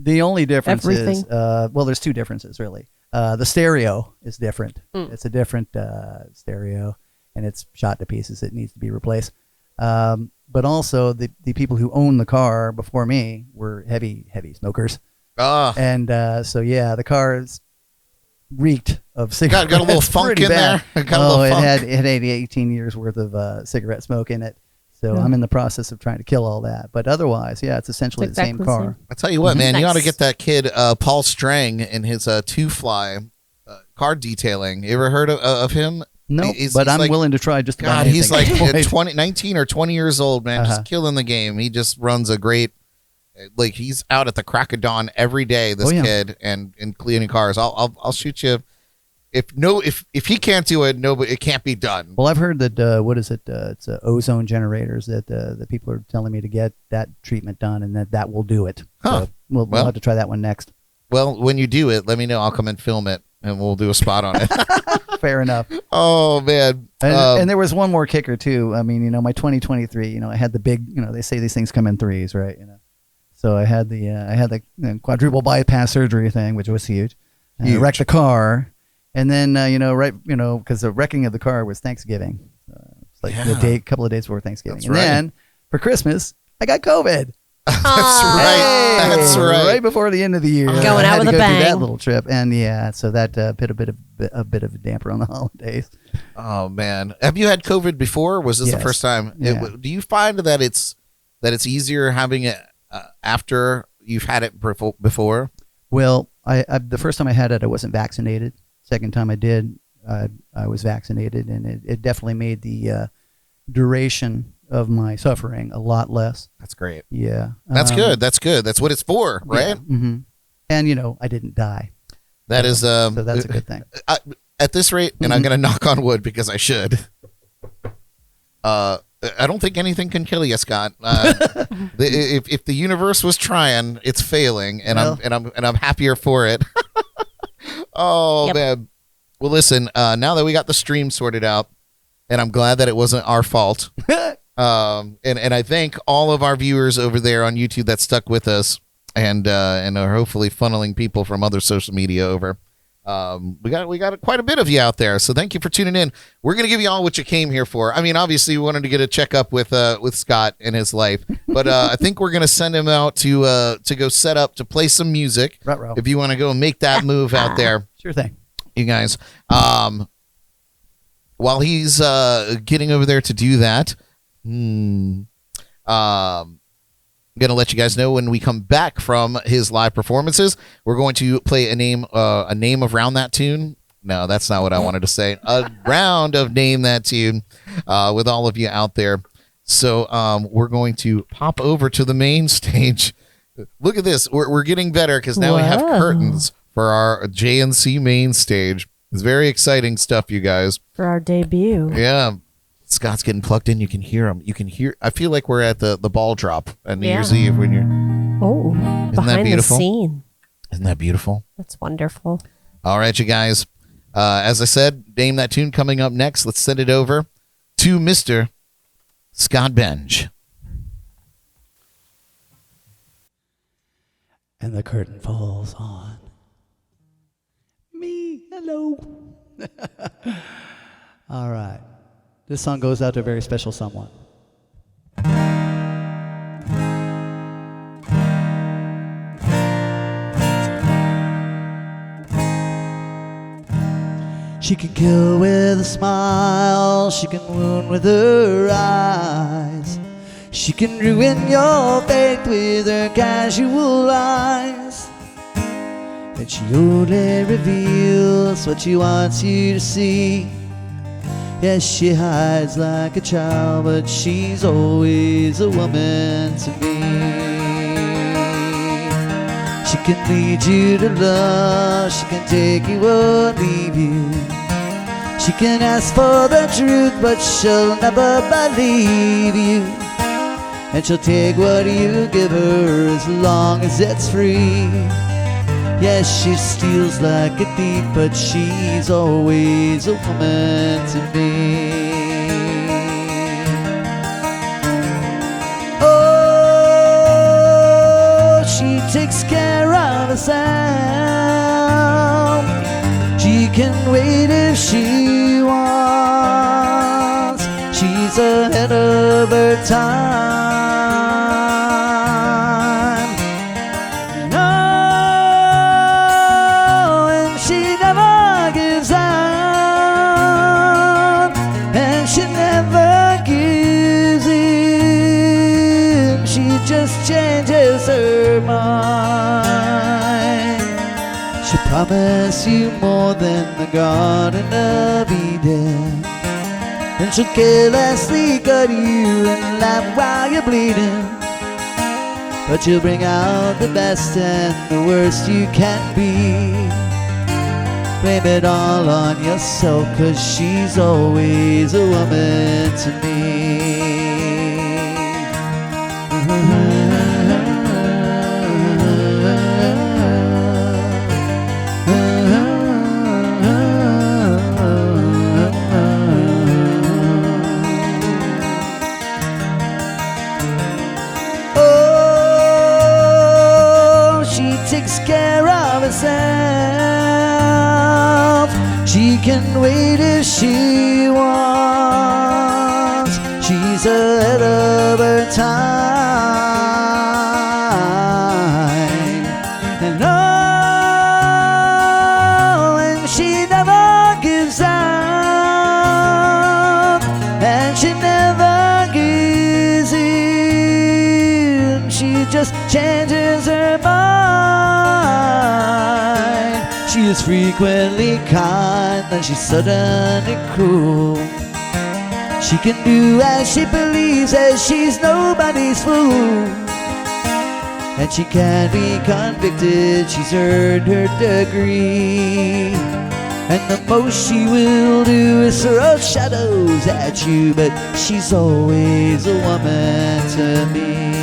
only difference everything? is, there's two differences really. The stereo is different. It's a different stereo, and it's shot to pieces. It needs to be replaced. But also the people who owned the car before me were heavy smokers. And so the car is reeked of cigarettes. Got a little funk in there. It had 18 years worth of cigarette smoke in it. So I'm in the process of trying to kill all that. But otherwise, it's essentially the same car. I tell you what, man, you Nice. ought to get that kid Paul Strang in his two-fly car detailing. You ever heard of him? No, He's but I'm like, willing to try just about God, he's like anything. 19 or 20 years old, man, just killing the game. He just runs a great, like he's out at the crack of dawn every day, this kid, and cleaning cars. I'll shoot you. If he can't do it, it can't be done. Well, I've heard that what is it? It's ozone generators that people are telling me to get that treatment done, and that will do it. Huh. So we'll have to try that one next. Well, when you do it, let me know. I'll come and film it, and we'll do a spot on it. Fair enough. Oh man! And there was one more kicker too. I mean, my 2023. I had the big. They say these things come in threes, right? So I had the quadruple bypass surgery thing, which was huge. I wrecked the car. And then, because the wrecking of the car was Thanksgiving. It's like a couple of days before Thanksgiving. That's and then for Christmas, I got COVID. That's right. That's right. Right before the end of the year. Going I had out with to a go bang. do that little trip. And so that put a bit of a damper on the holidays. Oh man, have you had COVID before? Or was this the first time? Yeah. Do you find that it's easier having it after you've had it before? Well, I the first time I had it, I wasn't vaccinated. Second time I did, I was vaccinated, and it definitely made the duration of my suffering a lot less. That's great. Yeah. That's good. That's good. That's what it's for, right? Yeah. Mm-hmm. And, I didn't die. That is so that's a good thing. At this rate, and I'm going to knock on wood because I should. I don't think anything can kill you, Scott. If the universe was trying, it's failing, and I'm happier for it. Oh man. Well, listen. Now that we got the stream sorted out, and I'm glad that it wasn't our fault. And I thank all of our viewers over there on YouTube that stuck with us, and are hopefully funneling people from other social media over. We got quite a bit of you out there, so thank you for tuning in. We're gonna give you all what you came here for. I mean, obviously, we wanted to get a checkup with Scott and his life, but I think we're gonna send him out to go set up to play some music. Ruh-roh. If you want to go and make that move out there, Sure thing. you guys. While he's getting over there to do that, I'm going to let you guys know when we come back from his live performances. We're going to play a name around that tune. No, that's not what I wanted to say. A round of Name That Tune with all of you out there. So we're going to pop over to the main stage. Look at this. We're getting better because now we have curtains for our JNC main stage. It's very exciting stuff, you guys. For our debut. Yeah. Scott's getting plugged in. You can hear him. You can hear. I feel like we're at the ball drop on New Year's Eve when you're. Behind that the scene. Isn't that beautiful? That's wonderful. All right, you guys. As I said, Name That Tune coming up next. Let's send it over to Mr. Scott Benge. And the curtain falls on me. Hello. All right. This song goes out to a very special someone. She can kill with a smile, she can wound with her eyes. She can ruin your faith with her casual eyes. And she only reveals what she wants you to see. Yes, she hides like a child, but she's always a woman to me. She can lead you to love, she can take you or leave you. She can ask for the truth, but she'll never believe you. And she'll take what you give her as long as it's free. Yes, she steals like a thief, but she's always a woman to me. Oh, she takes care of herself. She can wait if she wants. She's ahead of her time. Changes her mind. She'll promise you more than the Garden of Eden. And she'll carelessly cut you and laugh while you're bleeding. But she'll bring out the best and the worst you can be. Blame it all on yourself, 'cause she's always a woman to me. Takes care of herself. She can wait if she wants. She's ahead of her time. And oh, and she never gives up. And she never gives in. She just changes her mind. She is frequently kind, then she's suddenly cruel. She can do as she believes, as she's nobody's fool. And she can be convicted, she's earned her degree. And the most she will do is throw shadows at you, but she's always a woman to me.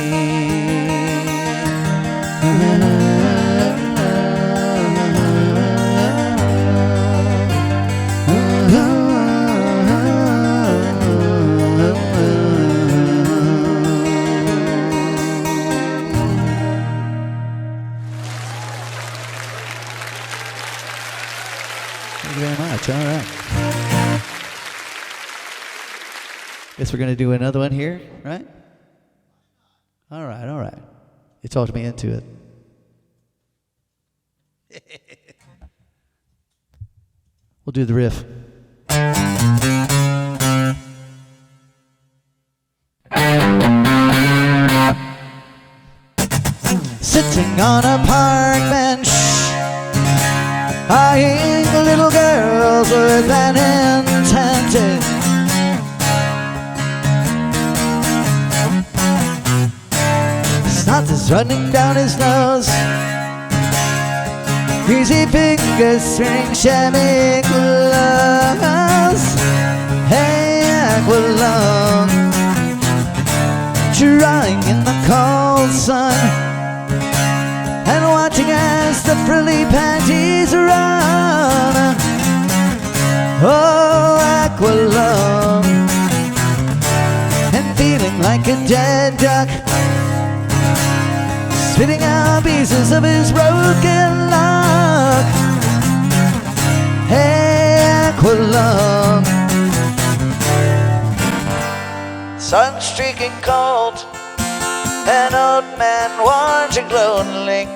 Thank you very much. All right. Guess we're going to do another one here, right? All right, all right. You talked me into it. We'll do the riff. Sitting on a park bench, eyeing little girls with an intent. Snot is running down his nose, greasy fingers string chamois gloves. Hey, Aqualung, drying in the cold sun and watching as the frilly panties run. Oh, Aqualung, and feeling like a dead duck, spitting out pieces of his broken luck. Hey, Aqualung, sun streaking cold, an old man wandering lonely,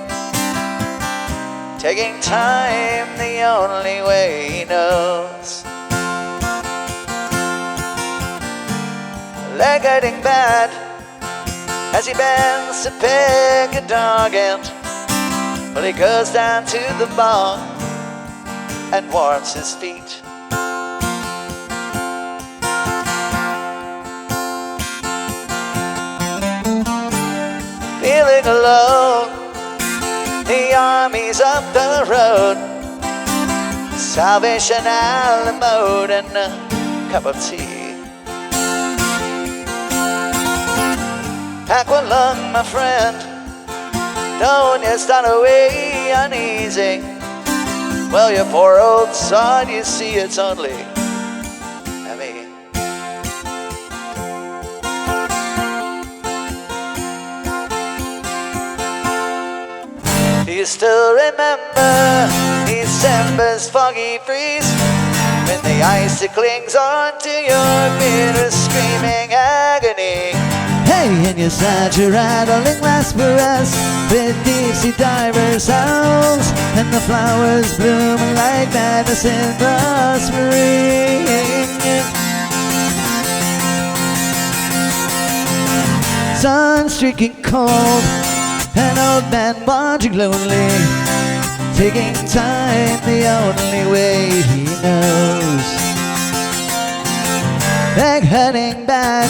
taking time the only way he knows. Leg getting bad as he bends to pick a dog in, but he goes down to the bar and warms his feet. Feeling alone, the army's up the road, Salvation Alamode and a cup of tea. Aqualung, my friend, don't you start away uneasy. Well, you poor old sod, you see it's only me. Do you still remember December's foggy freeze, when the ice it clings onto your bitter screaming agony? Hey, and you sat your rattling rasparas with deep-sea diver sounds, and the flowers bloom like madness in the spring. Sun streaking cold, an old man wandering lonely, taking time the only way he knows. Leg hurting bad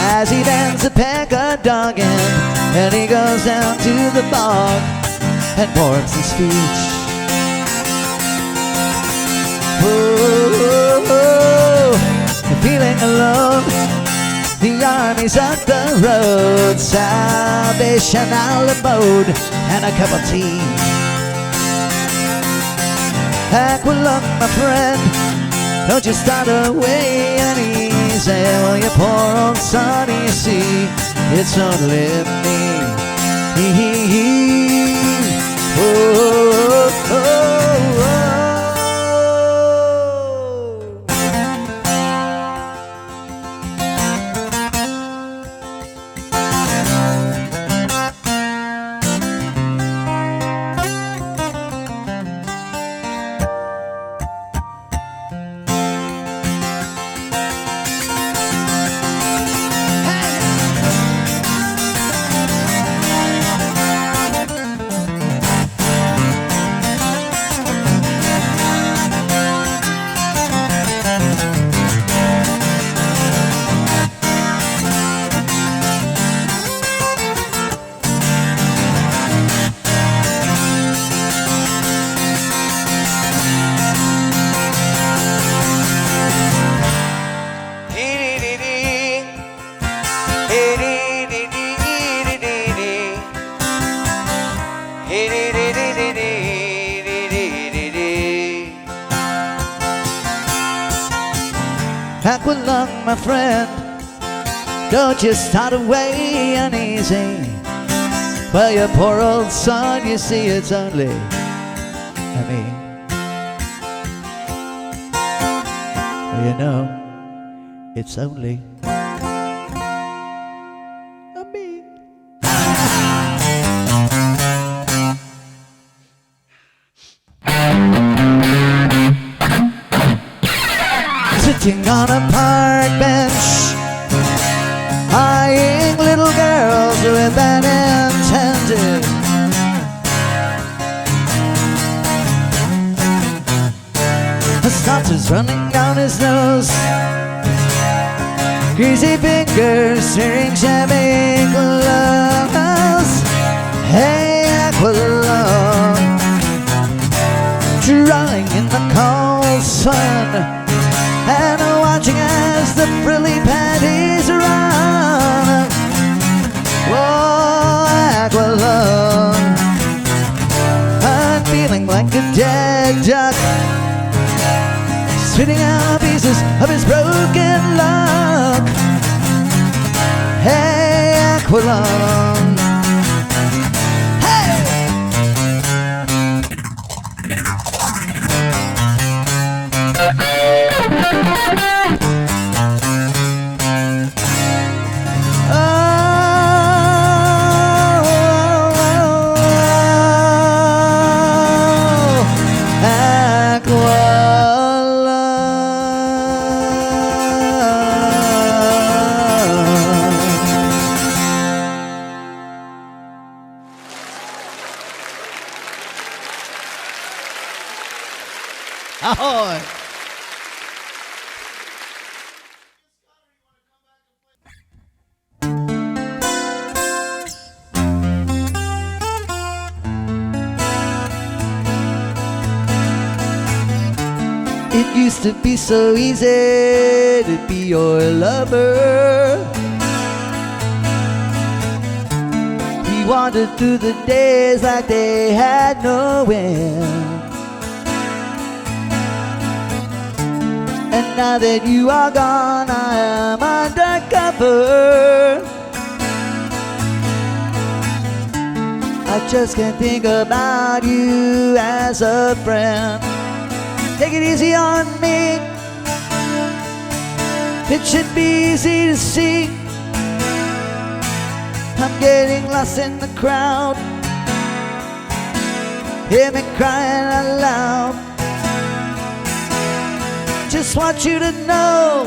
as he bends to peck a dog in, and he goes down to the bog and warms his feet. Oh, feeling alone, the army's up the road, Salvation Alamode and a cup of tea. Aqualung, my friend, don't you start away uneasy. Well, you poor old son, you see, it's only me. Oh, oh, oh, oh. Aqualung, my friend, don't you start away uneasy. Well, your poor old son, you see, it's only me. Well, you know, it's only me. Sitting on a park bench, eyeing little girls with an intended. The snot's running down his nose, greasy fingers stirring champagne gloves. Hey, Aqualung, drawing in the cold sun and watching as the frilly panties run. Oh, Aqualung, I'm feeling like a dead duck, spitting out pieces of his broken luck. Hey, Aqualung, hey! Ahoy! It used to be so easy to be your lover. We wandered through the days like they had no end. And now that you are gone, I am undercover. I just can't think about you as a friend. Take it easy on me. It should be easy to see I'm getting lost in the crowd. Hear me crying out loud. Just want you to know,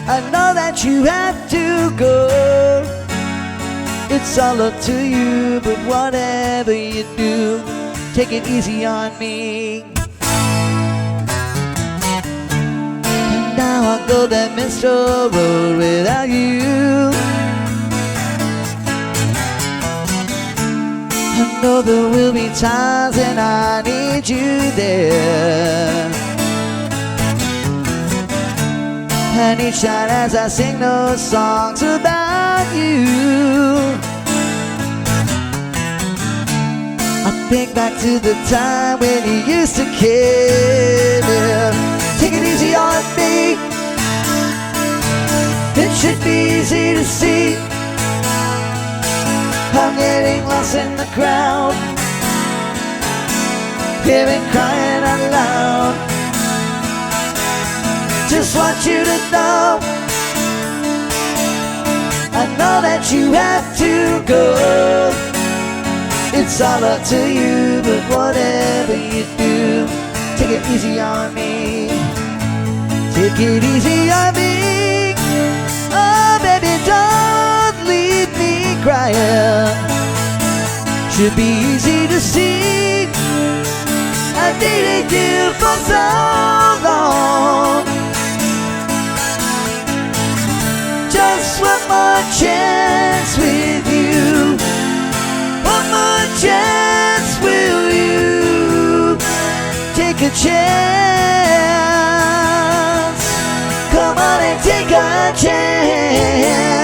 I know that you have to go. It's all up to you, but whatever you do, take it easy on me. And now I'll go that minstrel road without you. I know there will be times when I need you there. And each night as I sing those songs about you, I think back to the time when you used to care. Take it easy on me. It should be easy to see I'm getting lost in the crowd. Hear me crying out loud. Just want you to know, I know that you have to go. It's all up to you, but whatever you do, take it easy on me. Take it easy on me. Oh, baby, don't leave me crying. Should be easy to see I dated you for so long. Just one more chance with you. One more chance, will you take a chance? Come on and take a chance. Yeah.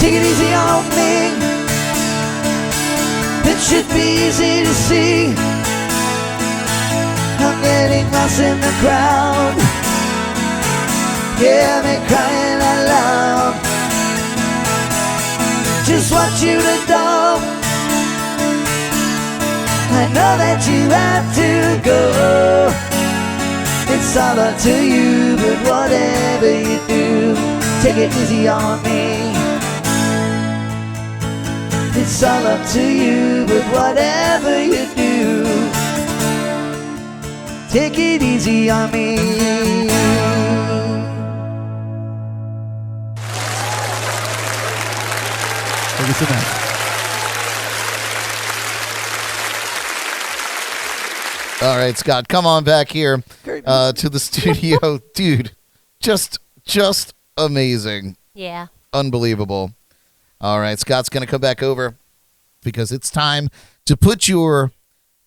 Take it easy on me. It should be easy to see. I'm getting lost in the crowd. Yeah, me crying out loud. Just want you to know I know that you have to go. It's all up to you, but whatever you do, take it easy on me. It's all up to you, but whatever you do, take it easy on me. Take us back. All right, Scott, come on back here to the studio. Dude, just amazing. Yeah. Unbelievable. All right, Scott's going to come back over because it's time to put your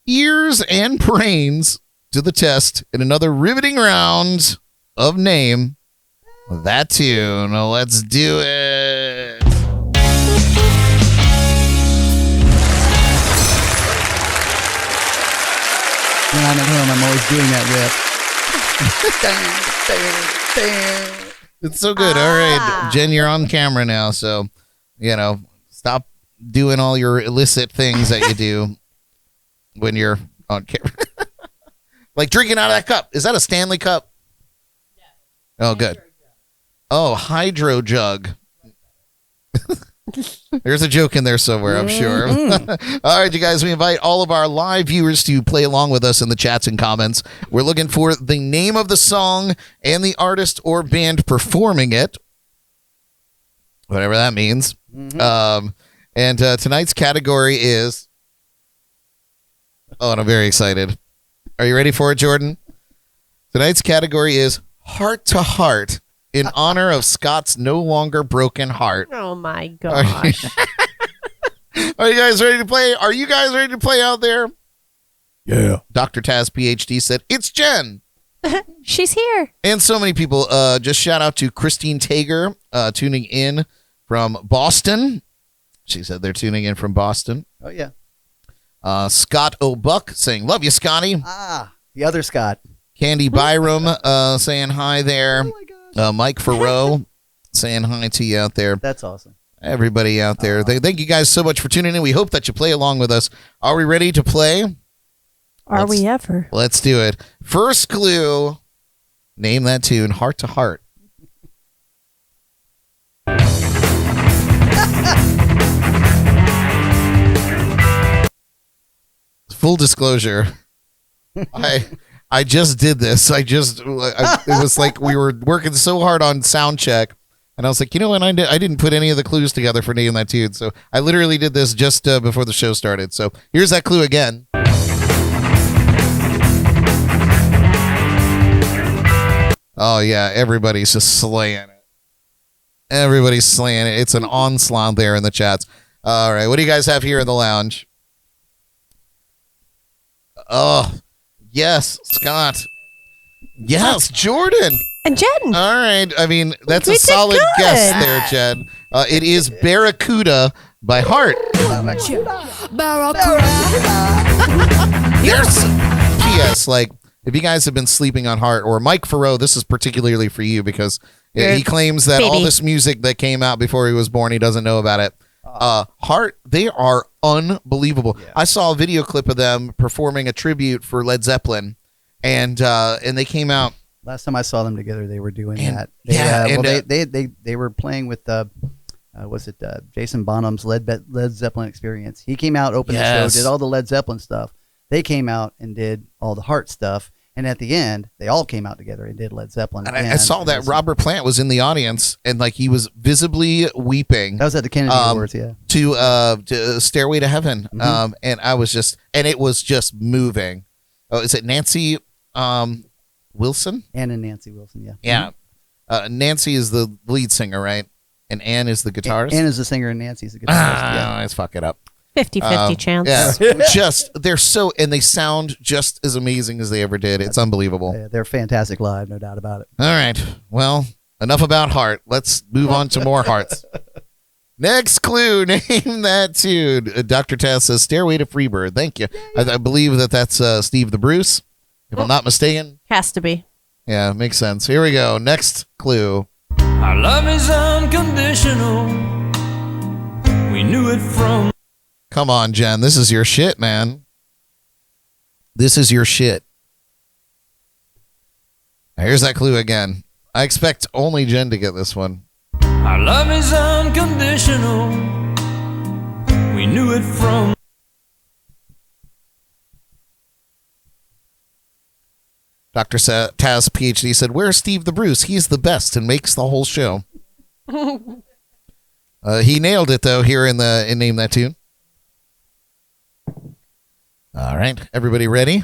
ears and brains to the test in another riveting round of Name That Tune. Let's do it. When I'm at home, I'm always doing that whip. It's so good. All right, Jen, you're on camera now, so, stop doing all your illicit things that you do when you're on camera. Like drinking out of that cup. Is that a Stanley cup? Oh, good. Oh, hydro jug. There's a joke in there somewhere, I'm sure. All right, you guys, we invite all of our live viewers to play along with us in the chats and comments. We're looking for the name of the song and the artist or band performing it, whatever that means. And tonight's category is... Oh, and I'm very excited. Are you ready for it, Jordan? Tonight's category is Heart to Heart, in honor of Scott's no longer broken heart. Oh, my gosh. Are you guys ready to play? Are you guys ready to play out there? Yeah. Dr. Taz, PhD, said, it's Jen. She's here. And so many people. Just shout out to Christine Tager, tuning in from Boston. She said they're tuning in from Boston. Oh, yeah. Scott O'Buck saying, love you, Scotty. The other Scott. Candy Byram saying hi there. Oh, my gosh. Mike Farrow saying hi to you out there. That's awesome. Everybody out there. Thank you guys so much for tuning in. We hope that you play along with us. Are we ready to play? Are we ever? Let's do it. First clue. Name that tune. Heart to Heart. Full disclosure. I just did this. It was like we were working so hard on sound check, and I was like, you know what? I didn't put any of the clues together for Name That Tune, so I literally did this just before the show started. So here's that clue again. Oh yeah, everybody's just slaying it. Everybody's slaying it. It's an onslaught there in the chats. All right, what do you guys have here in the lounge? Oh. Yes, Scott. Yes, Jordan. And Jen. All right. I mean, that's We a did solid good. guess there, Jen. It is Barracuda by Heart. There's P.S. Like, if you guys have been sleeping on Heart, or Mike Farrow, this is particularly for you because he claims that all this music that came out before he was born, he doesn't know about it. Heart, they are unbelievable. Yeah. I saw a video clip of them performing a tribute for Led Zeppelin, and they came out. Last time I saw them together, they were doing that. They were playing with Jason Bonham's Led Zeppelin Experience. He came out, opened the show, did all the Led Zeppelin stuff. They came out and did all the Heart stuff. And at the end, they all came out together and did Led Zeppelin. And I saw that Robert Plant was in the audience, and like he was visibly weeping. That was at the Kennedy Awards, yeah. To Stairway to Heaven. Mm-hmm. And it was just moving. Oh, is it Nancy Wilson? Ann and Nancy Wilson, yeah. Yeah. Nancy is the lead singer, right? And Ann is the guitarist? Ann is the singer and Nancy's the guitarist. Yeah. Let's fuck it up. 50-50 chance. Yeah, and they sound just as amazing as they ever did. It's unbelievable. Yeah, they're fantastic live, no doubt about it. All right. Well, enough about Heart. Let's move on to more Hearts. Next clue, name that tune. Dr. Taz says, Stairway to Freebird. Thank you. I believe that's Steve the Bruce, if I'm not mistaken. Has to be. Yeah, makes sense. Here we go. Next clue. Our love is unconditional. We knew it from. Come on, Jen. This is your shit, man. This is your shit. Now, here's that clue again. I expect only Jen to get this one. Our love is unconditional. We knew it from. Dr. Taz, PhD, said, where's Steve the Bruce? He's the best and makes the whole show. He nailed it, though, here in Name That Tune. All right. Everybody ready?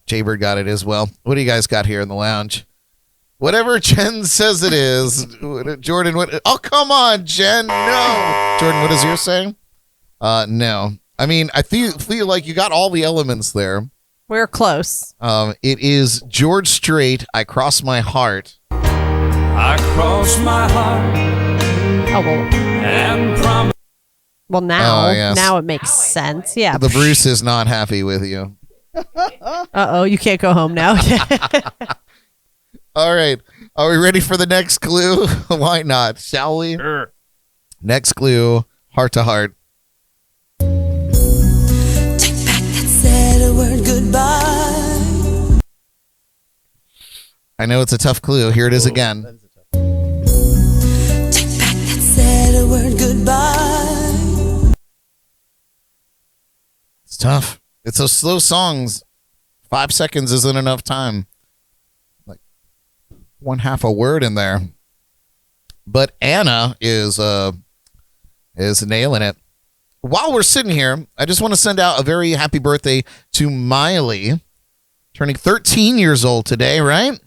Jaybird got it as well. What do you guys got here in the lounge? Whatever Jen says it is. Jordan, what? Oh, come on, Jen. No. Jordan, what is yours saying? No. I mean, I feel like you got all the elements there. We're close. It is George Strait, I Cross My Heart. I cross my heart Oh, well. and promise. Well, now, yes. now it makes sense. Yeah. The Bruce is not happy with you. Uh-oh, you can't go home now. All right. Are we ready for the next clue? Why not? Shall we? Sure. Next clue, Heart to Heart. Said a word goodbye. I know it's a tough clue. Here it is again. Said a word goodbye. It's tough. It's those slow songs. 5 seconds isn't enough time. Like one half a word in there. But Anna is nailing it. While we're sitting here, I just want to send out a very happy birthday to Miley, turning 13 years old today, right?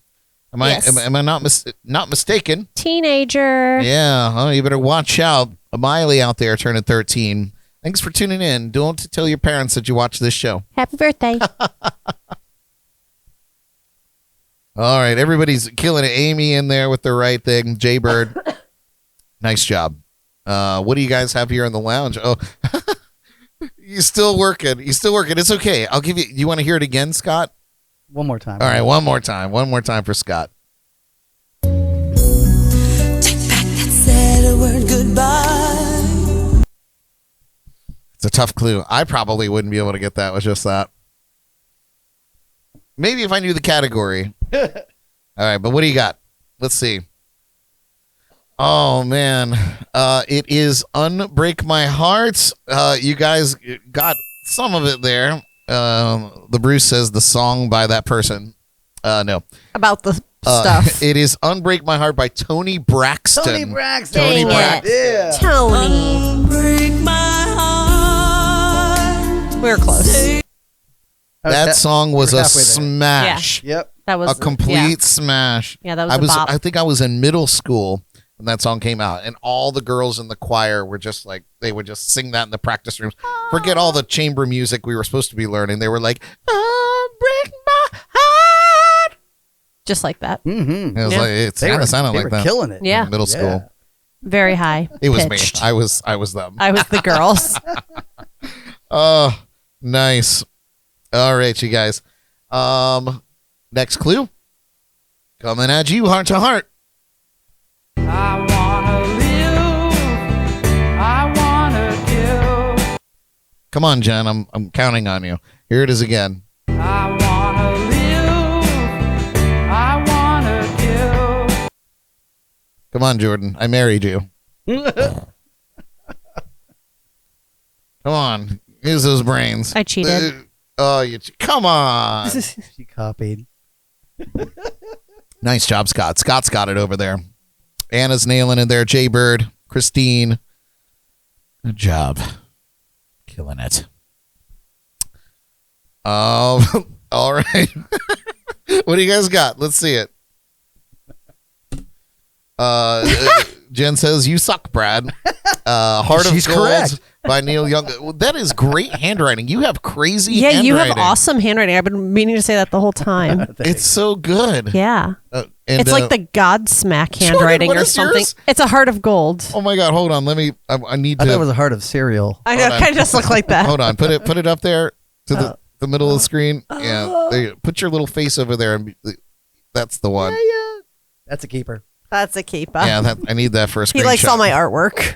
Yes. Am I not mistaken? Teenager. Yeah, oh, you better watch out. Miley out there turning 13. Thanks for tuning in. Don't tell your parents that you watch this show. Happy birthday. All right, everybody's killing it. Amy in there with the right thing. Jaybird, nice job. What do you guys have here in the lounge? Oh, you're still working. It's okay. I'll give you. You want to hear it again, Scott? One more time. All right, one more time. One more time for Scott. Said a word goodbye. It's a tough clue. I probably wouldn't be able to get that with just that. Maybe if I knew the category. All right, but what do you got? Let's see. Oh, man. It is Unbreak My Heart. You guys got some of it there. The Bruce says the song by that person. No. About the stuff. It is Unbreak My Heart by Tony Braxton. Tony Braxton. Dang Braxton. it. Yeah. Tony. Break my heart. We're close. That song was we're a halfway there. smash. Yep. That was A complete smash. Yeah, that was a bop. I think I was in middle school when that song came out, and all the girls in the choir were just like, they would just sing that in the practice rooms. Forget all the chamber music we were supposed to be learning. They were like, Break my heart. Just like that. Mm-hmm. It was Yeah. like, it They were sounded like that. killing it. Yeah. In middle school. Very high. It was pitched. me. I was them. I was the girls. Oh, nice. All right, you guys. Next clue. Coming at you, Heart to Heart. I wanna live. I wanna kill. Come on, Jen. I'm counting on you. Here it is again. I wanna live. I wanna kill. Come on, Jordan. I married you. Come on. Use those brains. I cheated. Come on. She copied. Nice job, Scott. Scott's got it over there. Anna's nailing it there. Jaybird, Christine. Good job. Killing it. All right. What do you guys got? Let's see it. Jen says, you suck, Brad. Heart She's of Gold. correct. by Neil Young. That is great handwriting. You have crazy Yeah, handwriting. you have awesome handwriting. I've been meaning to say that the whole time. It's so good. Yeah. And, It's like the Godsmack handwriting what or is something. yours? It's a heart of gold. Oh my God, hold on. Let me, I need I thought it to, was a heart of cereal. I know, it kind of just look like that. hold on. Put it up there to the middle of the screen. Yeah. There you, put your little face over there. And that's the one. Yeah. That's a keeper. That's a keeper. Yeah, I need that for a screenshot. He likes all my artwork.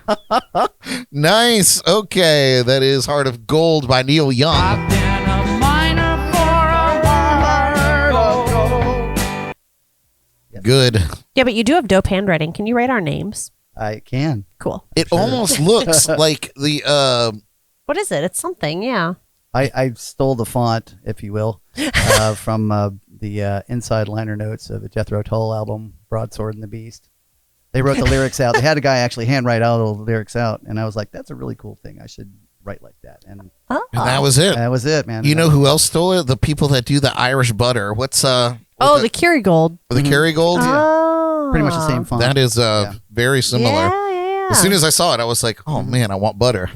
Nice. Okay, that is Heart of Gold by Neil Young. I've been a miner for a while. Good. Yeah, but you do have dope handwriting. Can you write our names? I can. Cool. It almost looks like the What is it? It's something, yeah. I stole the font, if you will, from the inside liner notes of the Jethro Tull album, Broadsword and the Beast. They wrote the lyrics out. They had a guy actually handwrite all the lyrics out, and I was like, that's a really cool thing. I should write like that. And Oh. and that was it. that was it, man. You know who else stole it? The people that do the Irish butter. What's Oh, the Kerrygold. the Kerrygold? Oh. Pretty much the same font. That is very similar. Yeah. As soon as I saw it, I was like, "Oh man, I want butter."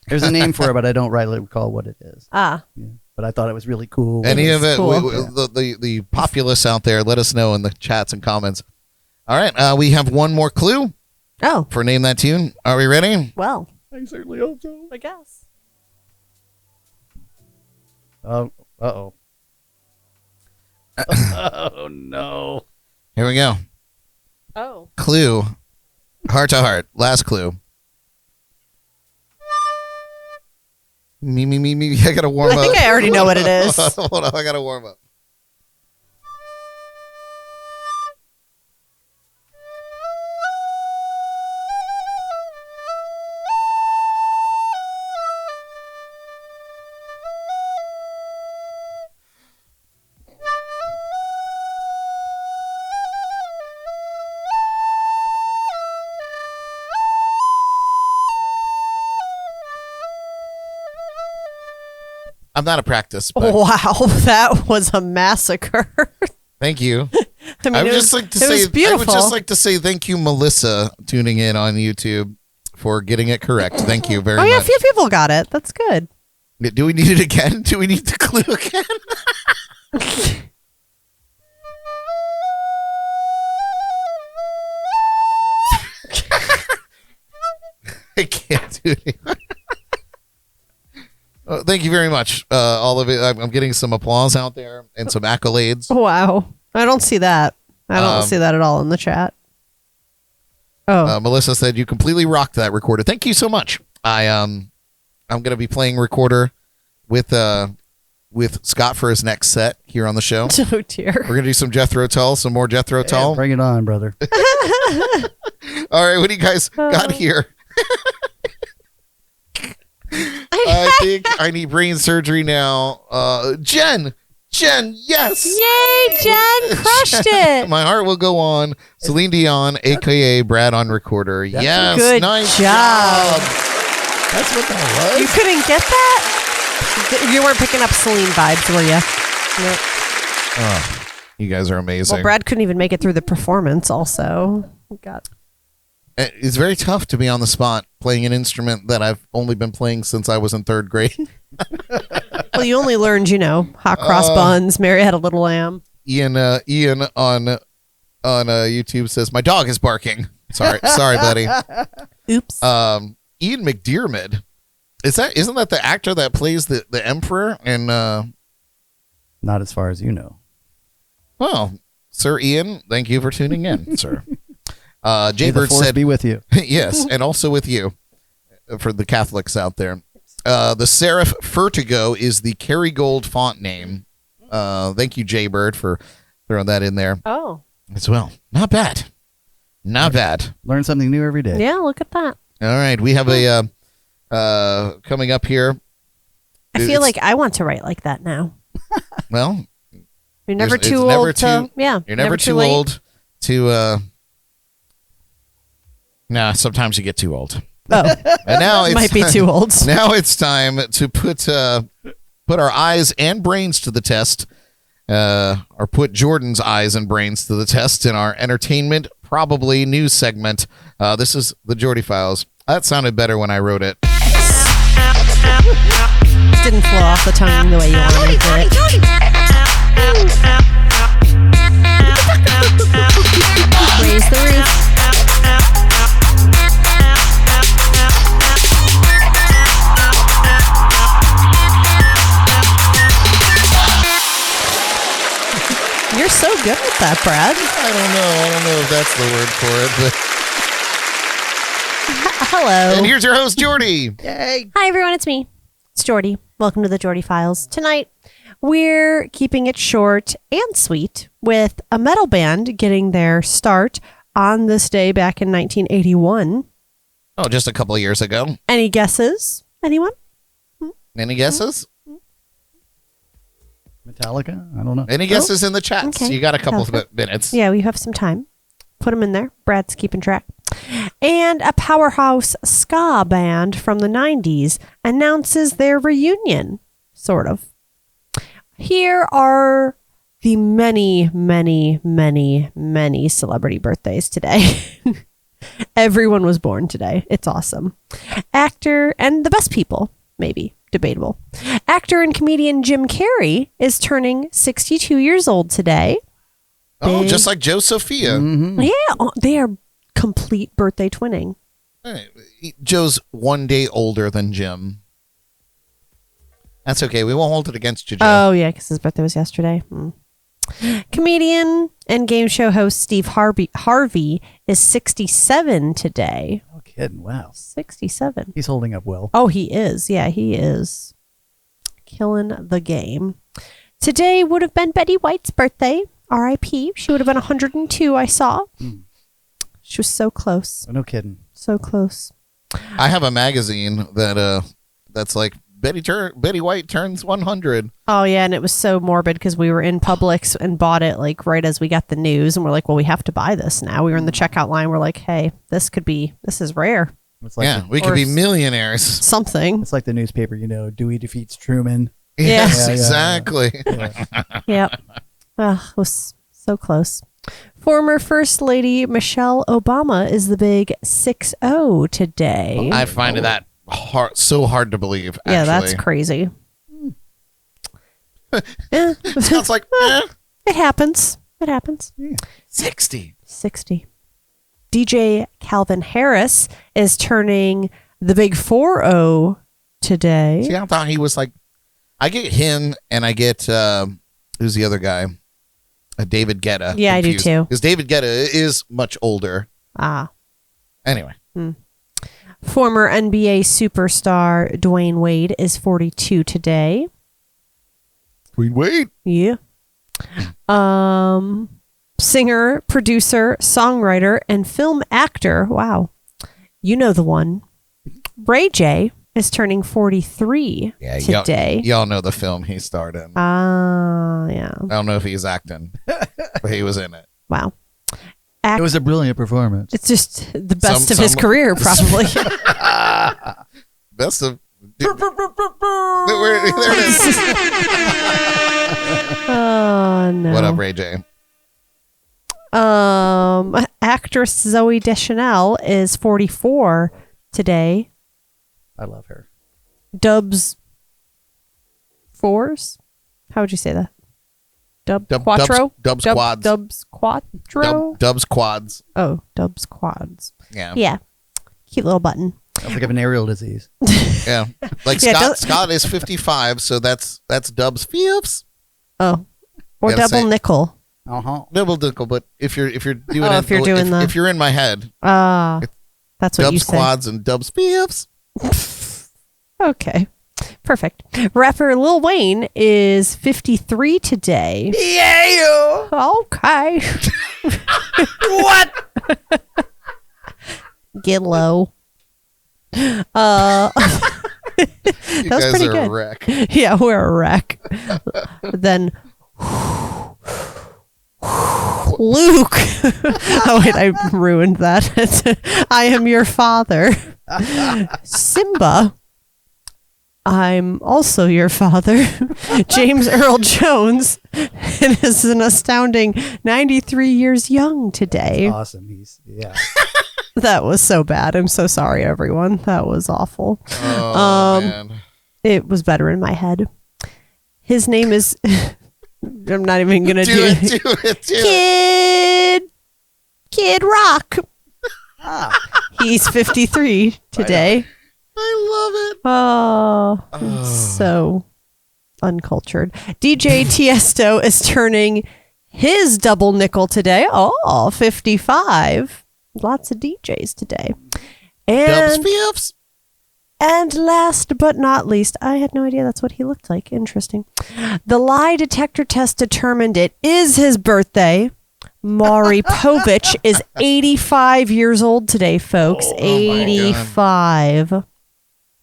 There's a name for it, but I don't rightly recall what it is. Ah. Yeah. But I thought it was really cool. Any of it, cool. the populace out there, let us know in the chats and comments. All right, we have one more clue Oh, for Name That Tune. Are we ready? well, I certainly hope so. I guess. Oh, uh-oh. Oh, no. Here we go. Oh. Clue, heart to heart. Last clue. Me. I gotta warm up. I think I already know what it is. Hold on, I gotta warm up. I'm not a practice, but Wow, that was a massacre. thank you. I mean, I would it just was, like to it say was I would beautiful. just like to say thank you, Melissa, tuning in on YouTube for getting it correct. Thank you very Oh, yeah, a much. few people got it. That's good. Do we need it again? Do we need the clue again? I can't do it anymore. Thank you very much, all of it. I'm getting some applause out there and some accolades. Wow. I don't see that. I don't see that at all in the chat. Oh. Melissa said you completely rocked that recorder. Thank you so much. I'm gonna be playing recorder with Scott for his next set here on the show. Oh, dear. We're gonna do some Jethro Tull, some more Jethro Tull. Bring it on, brother. All right, what do you guys got here? I think I need brain surgery now. Jen, yes. Yay, Jen crushed it. My heart will go on. Celine Dion, aka Brad on recorder. Yes, Good nice job. That's what that was. You couldn't get that? You weren't picking up Celine vibes, were you? Oh, you guys are amazing. Well, Brad couldn't even make it through the performance also. God. It's very tough to be on the spot playing an instrument that I've only been playing since I was in third grade. Well, you only learned, hot cross buns, Mary Had a Little Lamb. Ian on YouTube says my dog is barking. Sorry, buddy. Oops. Ian McDiarmid. Isn't that the actor that plays the emperor? And Not as far as you know. well, Sir Ian, thank you for tuning in, sir. May the Jaybird force said, be with you. yes, and also with you for the Catholics out there. The serif Vertigo is the Kerrygold font name. Thank you, Jaybird, for throwing that in there Oh. as well. Not bad. Not bad. Learn something new every day. Yeah, look at that. All right, we have a coming up here. I feel like I want to write like that now. Well, You're never it's too never old to... too- Yeah. you're never too late. old to. Nah, sometimes you get too old. Oh, And now it's might be too old. Now it's time to put our eyes and brains to the test, or put Jordan's eyes and brains to the test in our entertainment, probably news segment. This is the Jordy Files. That sounded better when I wrote it. Didn't flow off the tongue the way you wanted it. Raise the roof. You're so good at that, Brad. I don't know if that's the word for it, but. Hello. And here's your host, Jordy. Yay! Hi, everyone. It's me. It's Jordy. Welcome to the Jordy Files. Tonight, we're keeping it short and sweet with a metal band getting their start on this day back in 1981. Oh, just a couple of years ago. Any guesses? Anyone? Any guesses? Metallica? I don't know. Any guesses in the chat? Okay. You got a couple of Okay. minutes. Yeah, we have some time. Put them in there. Brad's keeping track. And a powerhouse ska band from the 90s announces their reunion, sort of. Here are the many, many, many, many celebrity birthdays today. Everyone was born today. It's awesome. Actor, and the best people, maybe, debatable. Actor and comedian Jim Carrey is turning 62 years old today. Oh, Big. just like Joe Sophia. Mm-hmm. Yeah, they are complete birthday twinning. Hey, Joe's one day older than Jim. That's okay. We won't hold it against you, Joe. Oh, yeah, because his birthday was yesterday. Comedian and game show host Steve Harvey is 67 today. No kidding. Wow. 67. He's holding up well. Oh, he is. Yeah, he is. Killing the game. Today would have been Betty White's birthday. R.I.P. She would have been 102, I saw. She was so close. Oh, no kidding. So close. I have a magazine that's like Betty White turns 100. Oh, yeah, and it was so morbid because we were in Publix and bought it like right as we got the news, and we're like, well, we have to buy this now. We were in the checkout line. We're like, hey, this is rare. It's like Yeah, the, we could be millionaires. Something. it's like the newspaper, Dewey defeats Truman. Yeah. Yes, Yeah, yeah, exactly. Yep. It was so close. Former First Lady Michelle Obama is the big 6-0 today. I find that so hard to believe, actually. Yeah, that's crazy. Yeah. Sounds like, It happens. It happens. 60. 60. DJ Calvin Harris is turning the big 4-0 today. See, I thought he was like, I get him and I get, who's the other guy? David Guetta. Yeah, I do too. Because David Guetta is much older. Ah. Anyway. Former NBA superstar Dwayne Wade is 42 today. Wait. Yeah. Singer, producer, songwriter, and film actor. Wow. You know the one. Ray J is turning 43 today. Y'all know the film he starred in. Yeah. I don't know if he's acting, but he was in it. Wow. It was a brilliant performance. It's just the best of his career, probably. Best of. There it is. Oh, no. What up, Ray J? Actress Zoe Deschanel is 44 today. I love her. Dubs fours? How would you say that? Quattro? Dubs quads. Dubs quattro? Dubs quads. Oh, Dubs quads. Yeah. Yeah. Cute little button. Sounds like a venereal disease. Yeah. Like Yeah, Scott is 55, so that's Dubs fifths. Oh. Or Gotta double say- nickel. Uh-huh. Double nickel, but if you're doing if you're in my head, That's what you Dubs say. quads and Dubs fifths. Okay. Perfect. Rapper Lil Wayne is 53 today. Yeah. Okay. What? Get low. You That was guys pretty are good. a wreck. Yeah, we're a wreck. Then Luke. Oh wait, I ruined that. I am your father. Simba. I'm also your father. James Earl Jones is an astounding 93 years young today. Awesome. That was so bad. I'm so sorry, everyone. That was awful. Oh man. It was better in my head. His name is. I'm not even gonna do it. Kid Rock. He's 53 today. I love it. Oh, so uncultured. DJ Tiesto is turning his double nickel today. Oh, 55. Lots of DJs today. Dubs Piffs. And last but not least, I had no idea that's what he looked like. Interesting. The lie detector test determined it is his birthday. Maury Povich is 85 years old today, folks. 85.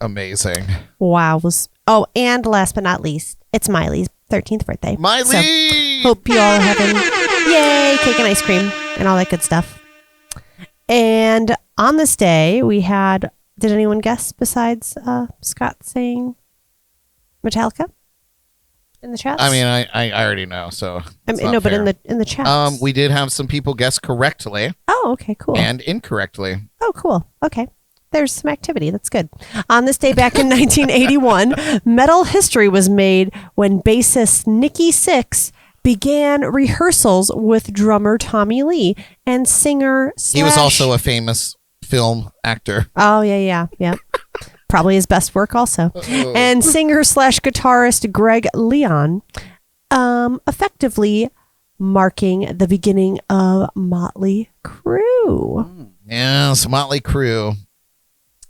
Amazing. Wow. Oh, and last but not least, it's Miley's 13th birthday. Miley! So, hope you all are having, yay, cake and ice cream and all that good stuff. And on this day, we had, did anyone guess besides Scott saying Metallica in the chat? I mean, I already know, so but in the chat. we did have some people guess correctly. Oh, okay, cool. And incorrectly. Oh, cool. Okay. There's some activity. That's good. On this day back in 1981, metal history was made when bassist Nikki Sixx began rehearsals with drummer Tommy Lee and singer He was also a famous film actor. Oh, yeah. Probably his best work also. And singer/guitarist Greg Leon, effectively marking the beginning of Motley Crue. Yes, Motley Crue.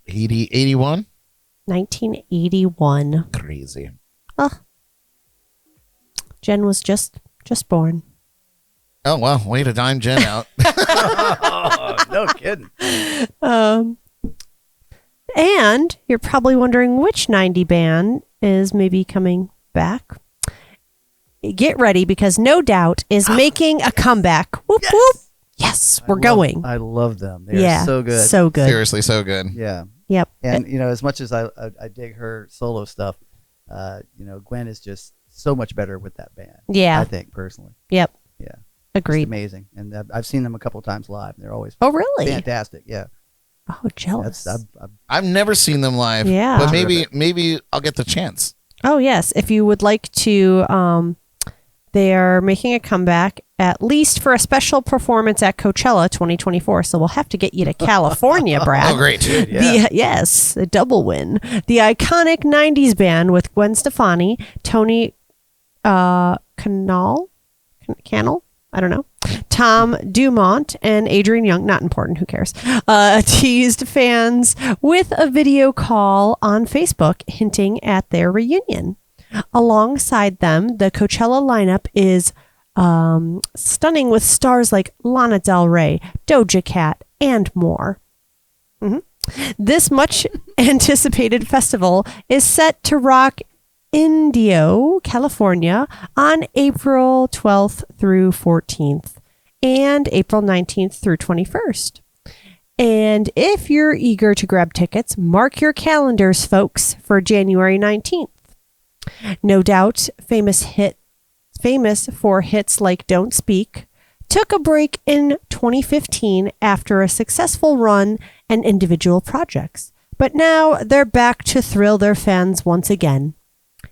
81? 1981. Crazy. Jen was just born. Oh, well, way to dime Jen out. No kidding. And you're probably wondering which 90 band is maybe coming back. Get ready because No Doubt is making a comeback. Whoop, whoop. Yes, we're going. I love them. They're so good. So good. Seriously, so good. Yeah. Yep. And, as much as I dig her solo stuff, Gwen is just so much better with that band. Yeah. I think, personally. Yep. Yeah. Agreed. It's amazing. And I've seen them a couple of times live, and they're always Oh, really? fantastic. Yeah. Oh, jealous. I've never seen them live. Yeah. But maybe I'll get the chance. Oh, yes. If you would like to, they are making a comeback, at least for a special performance at Coachella 2024. So we'll have to get you to California, Brad. Oh, great. Yes, a double win. The iconic 90s band with Gwen Stefani, Tony Cannell? I don't know. Tom Dumont and Adrian Young, not important, who cares, teased fans with a video call on Facebook hinting at their reunion. Alongside them, the Coachella lineup is stunning with stars like Lana Del Rey, Doja Cat, and more. This much anticipated festival is set to rock Indio, California on April 12th through 14th and April 19th through 21st. And if you're eager to grab tickets, mark your calendars, folks, for January 19th. No Doubt, famous for hits like Don't Speak, took a break in 2015 after a successful run and individual projects. But now they're back to thrill their fans once again.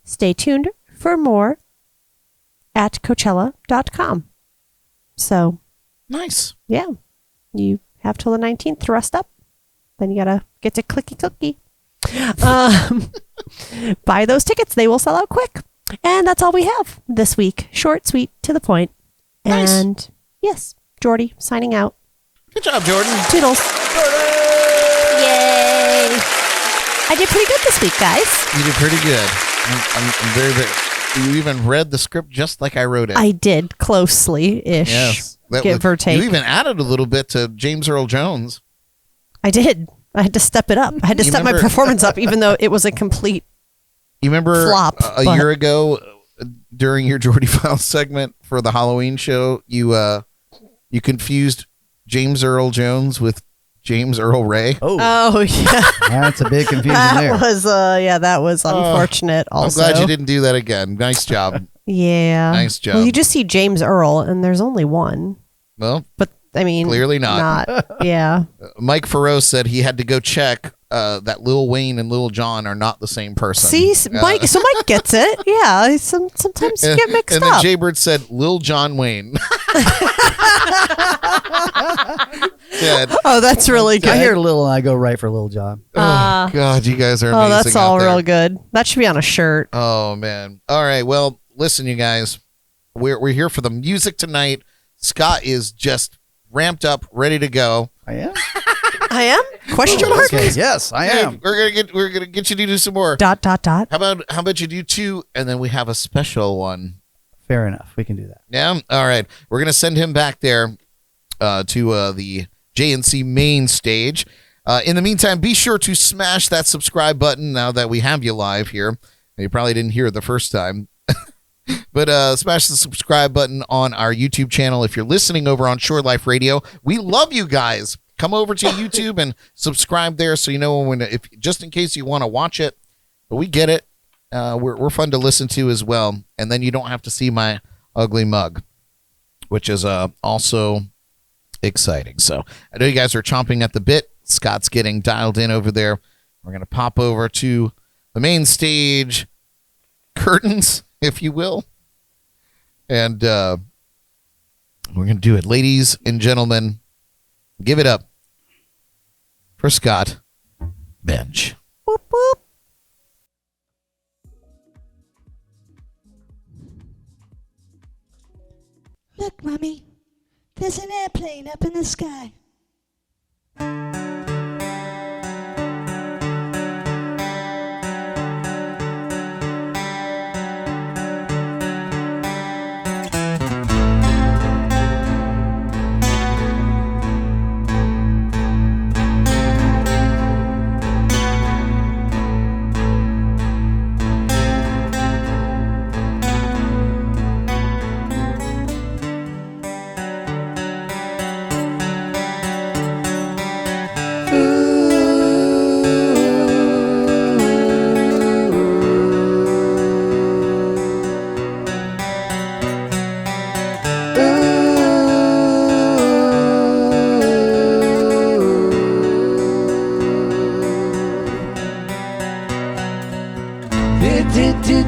Stay tuned for more at Coachella.com. So, Nice. yeah, you have till the 19th to rest up. Then you gotta get to clicky cookie. Buy those tickets. They will sell out quick. And that's all we have this week. Short, sweet, to the point. Nice. And yes, Jordy signing out. Good job, Jordan. Toodles. Yay. I did pretty good this week, guys. You did pretty good. I'm very, very... You even read the script just like I wrote it. I did closely-ish. Yes. Give or take. You even added a little bit to James Earl Jones. I did. I had to step it up. I had to step my performance up, even though it was a complete You remember flop. a year ago during your Jordy Files segment for the Halloween show, you confused James Earl Jones with James Earl Ray. Oh yeah. That's a big confusion there. That was unfortunate. Also, I'm glad you didn't do that again. Nice job. Yeah. Nice job. Well, you just see James Earl, and there's only one. Well, But I mean, clearly not. Yeah. Mike Farrow said he had to go check that Lil Wayne and Lil Jon are not the same person. See, Mike. So Mike gets it. Yeah. Sometimes you get mixed and up. then Jaybird said Lil Jon Wayne. Good. Oh, that's really good. I hear Lil and I go right for Lil Jon. Oh, God, you guys are amazing. Oh, that's out all there. real good. That should be on a shirt. Oh, man. All right. Well, listen, you guys. We're here for the music tonight. Scott is just ramped up, ready to go. I am. I am? Question mark? Okay. Yes, I am. We're gonna get you to do some more. Dot, dot, dot. How about you do 2, and then we have a special one. Fair enough. We can do that. Yeah. All right. We're gonna send him back there to the JNC main stage. In the meantime, be sure to smash that subscribe button now that we have you live here. You probably didn't hear it the first time. But smash the subscribe button on our YouTube channel. If you're listening over on Shore Life Radio, we love you guys. Come over to YouTube and subscribe there so you know if just in case you want to watch it. But we get it. We're fun to listen to as well. And then you don't have to see my ugly mug, which is also exciting. So I know you guys are chomping at the bit. Scott's getting dialed in over there. We're going to pop over to the main stage curtains, if you will. And we're going to do it. Ladies and gentlemen, give it up for Scott Benge. Boop, boop. Look, Mommy, there's an airplane up in the sky.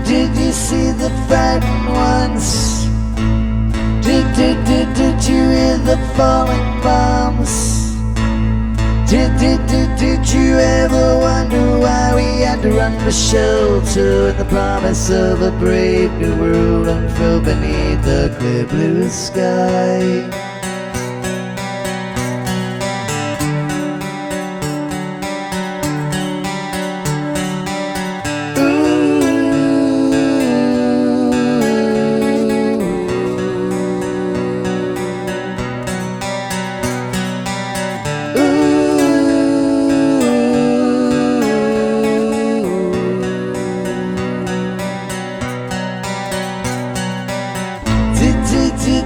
Did you see the fighting ones? Did you hear the falling bombs? Did you ever wonder why we had to run for shelter in the promise of a brave new world unfurled beneath the clear blue sky?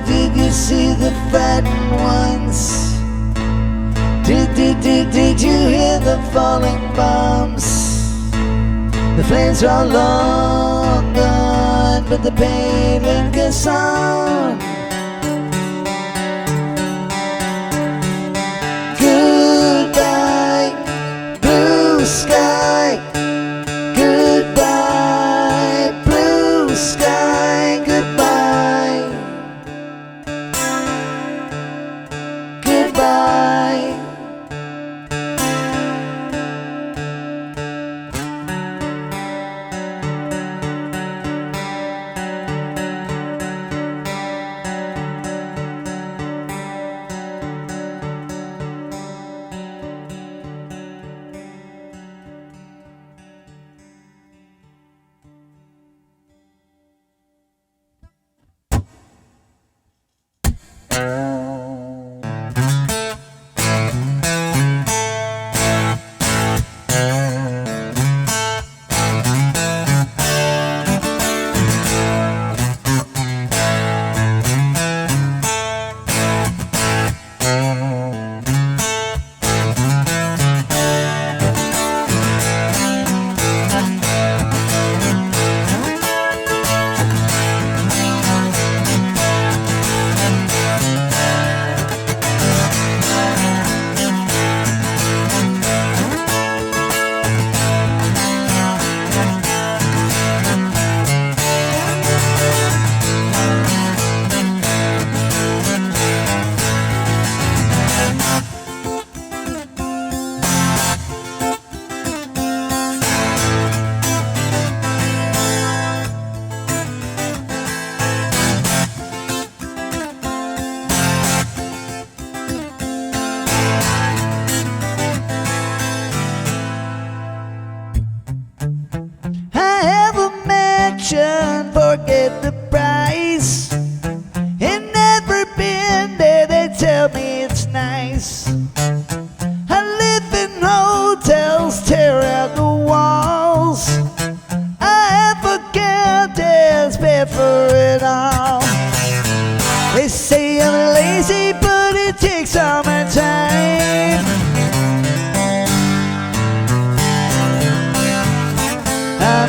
Did you see the fighting ones? Did you hear the falling bombs? The flames are long gone, but the pain lingers on. Goodbye, blue sky. Goodbye, blue sky. Goodbye. Goodbye.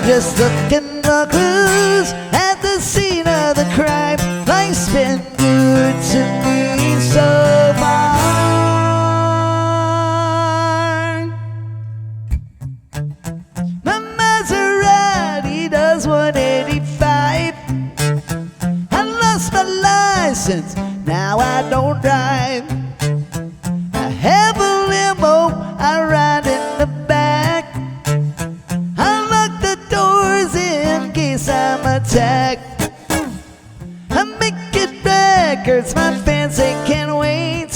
just looking for clues at the scene of the crime. Life's been good to me so far. My Maserati does 185. I lost my license, now I don't drive. I have a limo, I ride in the back. I lock the doors in case I'm attacked. I make it records, my fans they can't wait.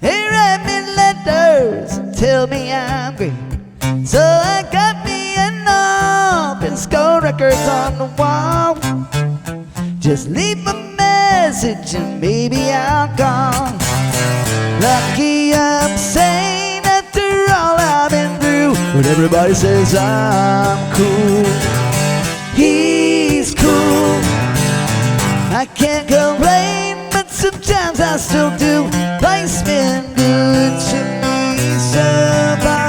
They write me letters and tell me I'm great. So I got me an open skull records on the wall. Just leave a message and maybe I'll call. Lucky I'm sane after all I've been through. But everybody says I'm cool. He's cool. I can't complain, but sometimes I still do. Life's been good to me so far.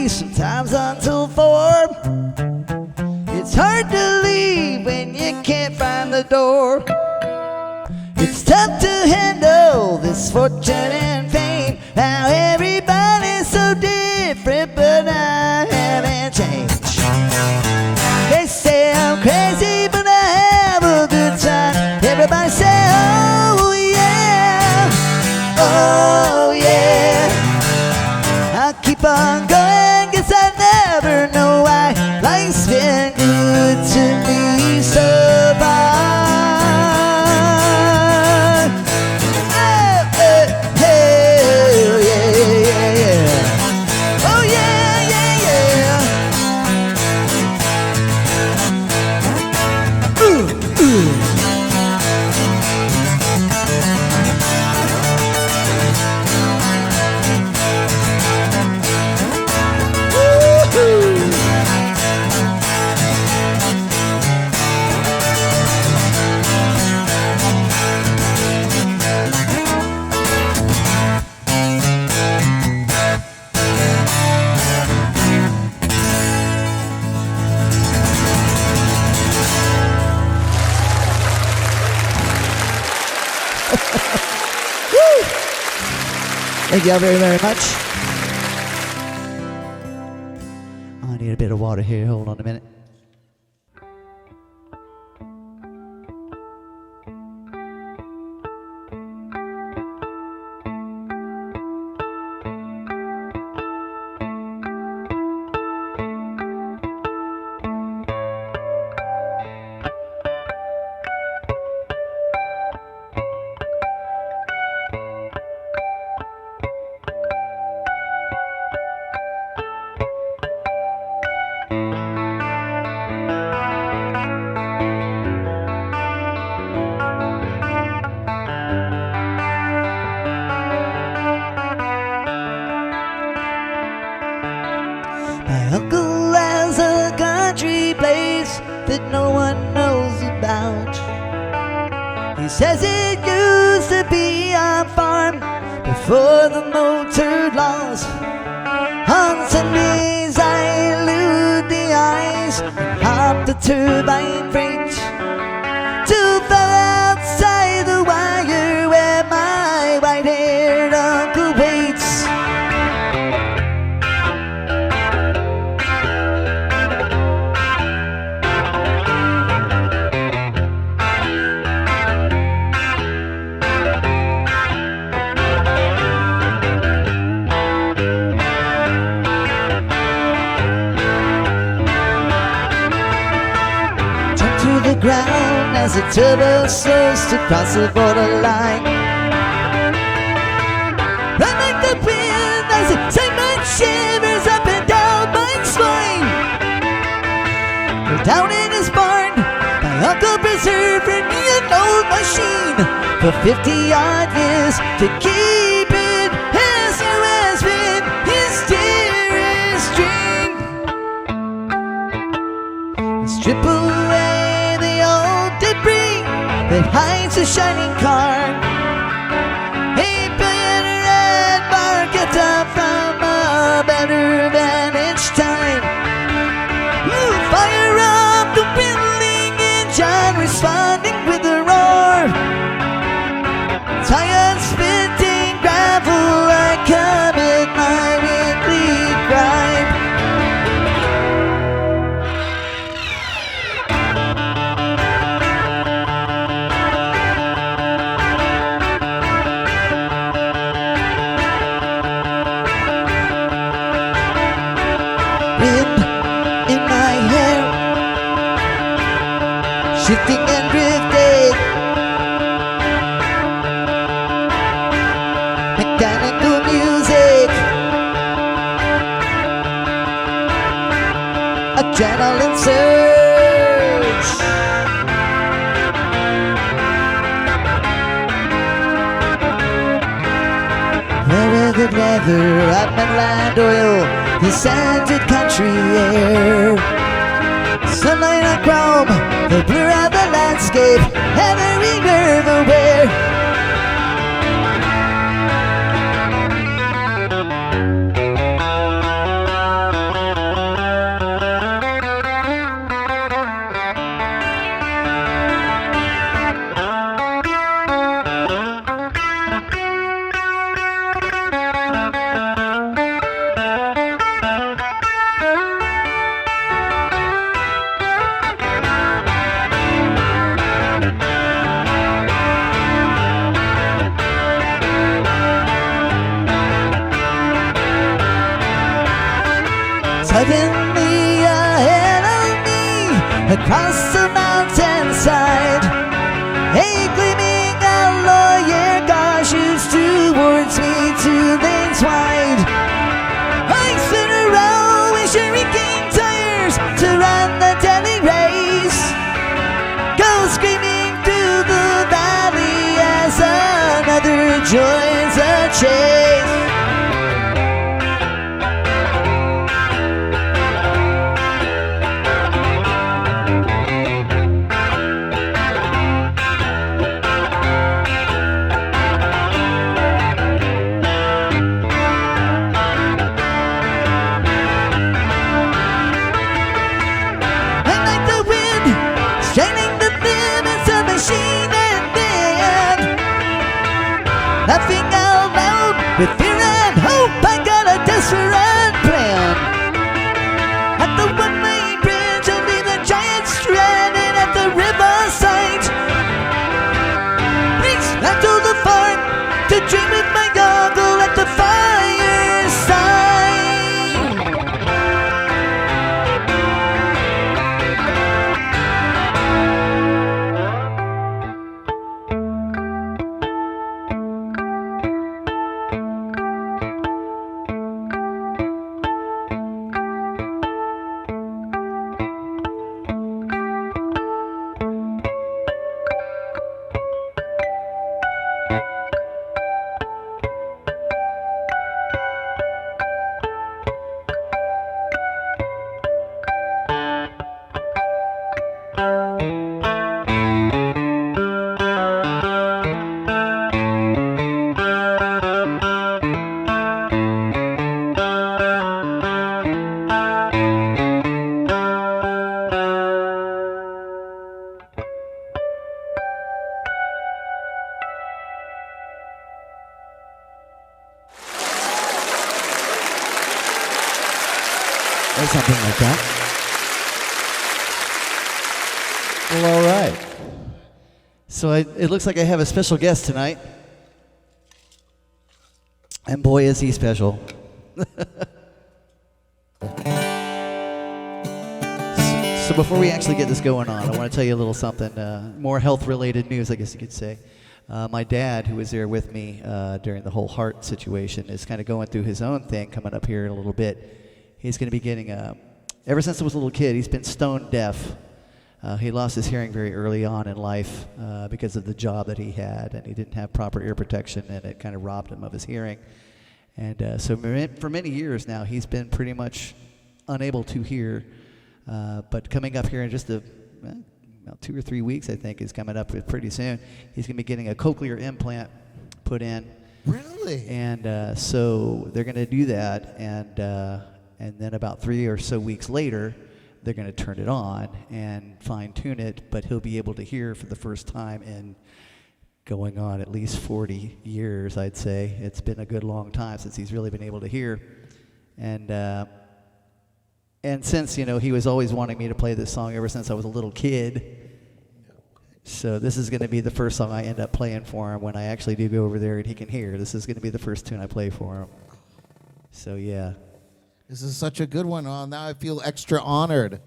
sometimes until 4. It's hard to leave when you can't find the door. It's tough to handle this fortune and fame. Now everybody's so different, but I haven't changed. They say I'm crazy, but I have a good time. Everybody say, oh yeah, oh yeah. I keep on going, guess I never know why. Life's been good to me so far. Oh, hey. Woo! Thank you all very, very much. I need a bit of water here. Hold on a minute. My uncle has a country place that no one knows about. He says it used to be a farm before the motor laws. On Sundays I elude the eyes and hop the turbine freight to fell outside the wire where my white-haired uncle waits. The ground as the turbo slows to cross the borderline. Run like the wind as the segment shivers up and down my spine. We're down in his barn, my uncle preserved for me an old machine for 50-odd years to keep it as new has been his dearest dream. Strip away debris that hides a shining car. 8 billion red Barchetta from a better vantage time. Fire up the whittling engine, responding with a roar. Tires spitting gravel, I commit my weekly grind. Shifting and drifting, mechanical music, adrenaline surge. Weather, weather, up and land oil, the scented country air. Sunlight on chrome, the blur of the landscape, every nerve aware. Suddenly ahead of me, across the mountainside, a gleaming alloy air car shoots towards me 2 lanes wide. I spin around with shrieking tires to run the deadly race. Go screaming through the valley as another joins the chase. laughing out loud with fear and hope. I got a desperate plan. At the one-way bridge, I'll be the giant stranded at the riverside. Reach back to the farm to dream with my uncle at the fireside. Or something like that. Well, all right. So it looks like I have a special guest tonight. And boy, is he special. So before we actually get this going on, I want to tell you a little something, more health-related news, I guess you could say. My dad, who was there with me during the whole heart situation, is kind of going through his own thing coming up here in a little bit. He's going to be getting, ever since he was a little kid, he's been stone deaf. He lost his hearing very early on in life because of the job that he had, and he didn't have proper ear protection, and it kind of robbed him of his hearing. And so for many years now, he's been pretty much unable to hear. But coming up here in just about 2 or 3 weeks, I think, is coming up pretty soon. He's going to be getting a cochlear implant put in. Really? And so they're going to do that, and then about 3 or so weeks later, they're going to turn it on and fine-tune it, but he'll be able to hear for the first time in going on at least 40 years, I'd say. It's been a good long time since he's really been able to hear. And since, he was always wanting me to play this song ever since I was a little kid, so this is going to be the first song I end up playing for him when I actually do go over there and he can hear. This is going to be the first tune I play for him. So, yeah. This is such a good one. Oh, now I feel extra honored.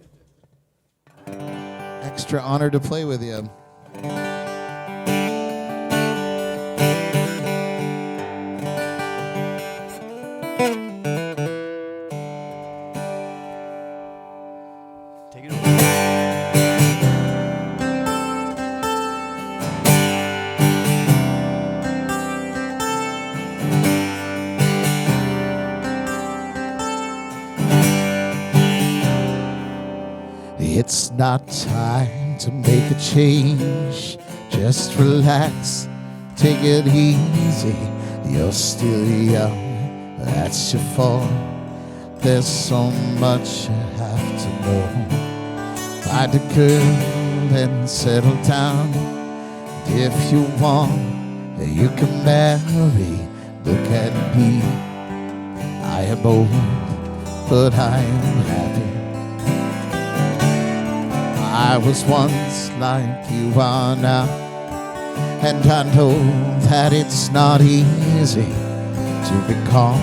Extra honored to play with you. Take it over. It's not time to make a change. Just relax, take it easy. You're still young, that's your fault. There's so much you have to know. Find a girl and settle down. If you want, you can marry. Look at me, I am old, but I am happy. I was once like you are now, and I know that it's not easy to be calm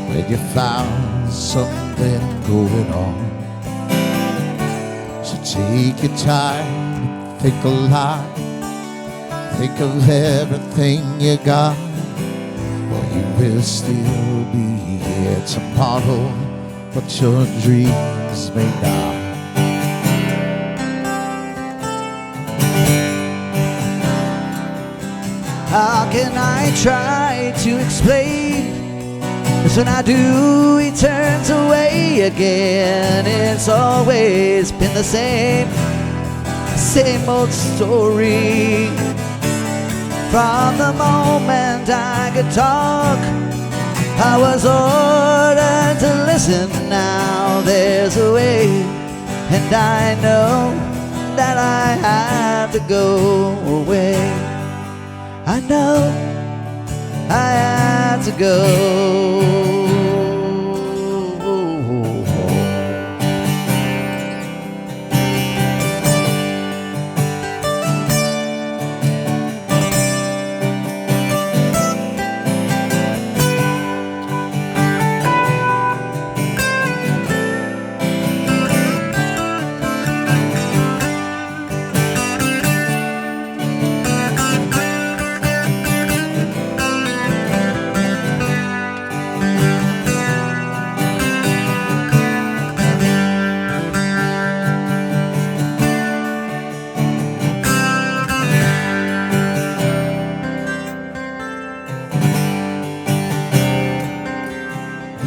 when you found something going on. So take your time, think a lot, think of everything you got, or you will still be here tomorrow, but your dreams may not. How can I try to explain? 'Cause when I do, he turns away again. It's always been the same old story. From the moment I could talk, I was ordered to listen. Now there's a way, and I know that I have to go away. I know I had to go.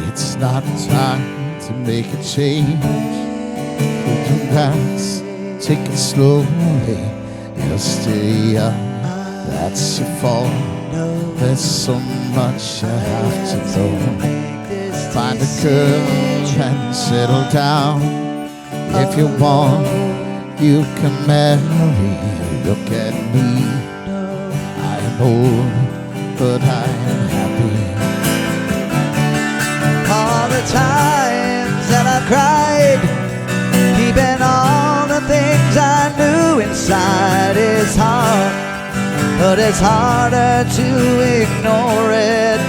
It's not time to make a change. Looking past, take it slowly. You'll stay young, that's your fault. There's so much I have to know. Find a girl and settle down. If you want, you can marry. Look at me, I am old, but I am happy. All the times that I cried, keeping all the things I knew inside is hard, but it's harder to ignore it.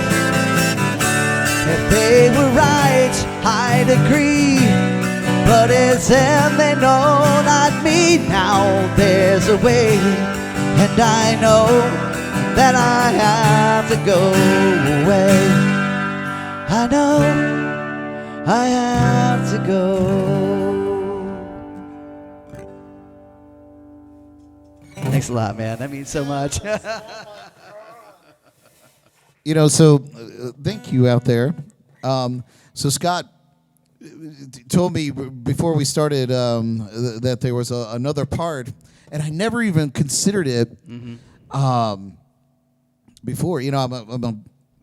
If they were right, I'd agree, but it's them they know, not me. Now there's a way, and I know that I have to go away. I know I have to go. Thanks a lot, man. That means so much. So thank you out there. So Scott told me before we started that there was another part, and I never even considered it before. I'm a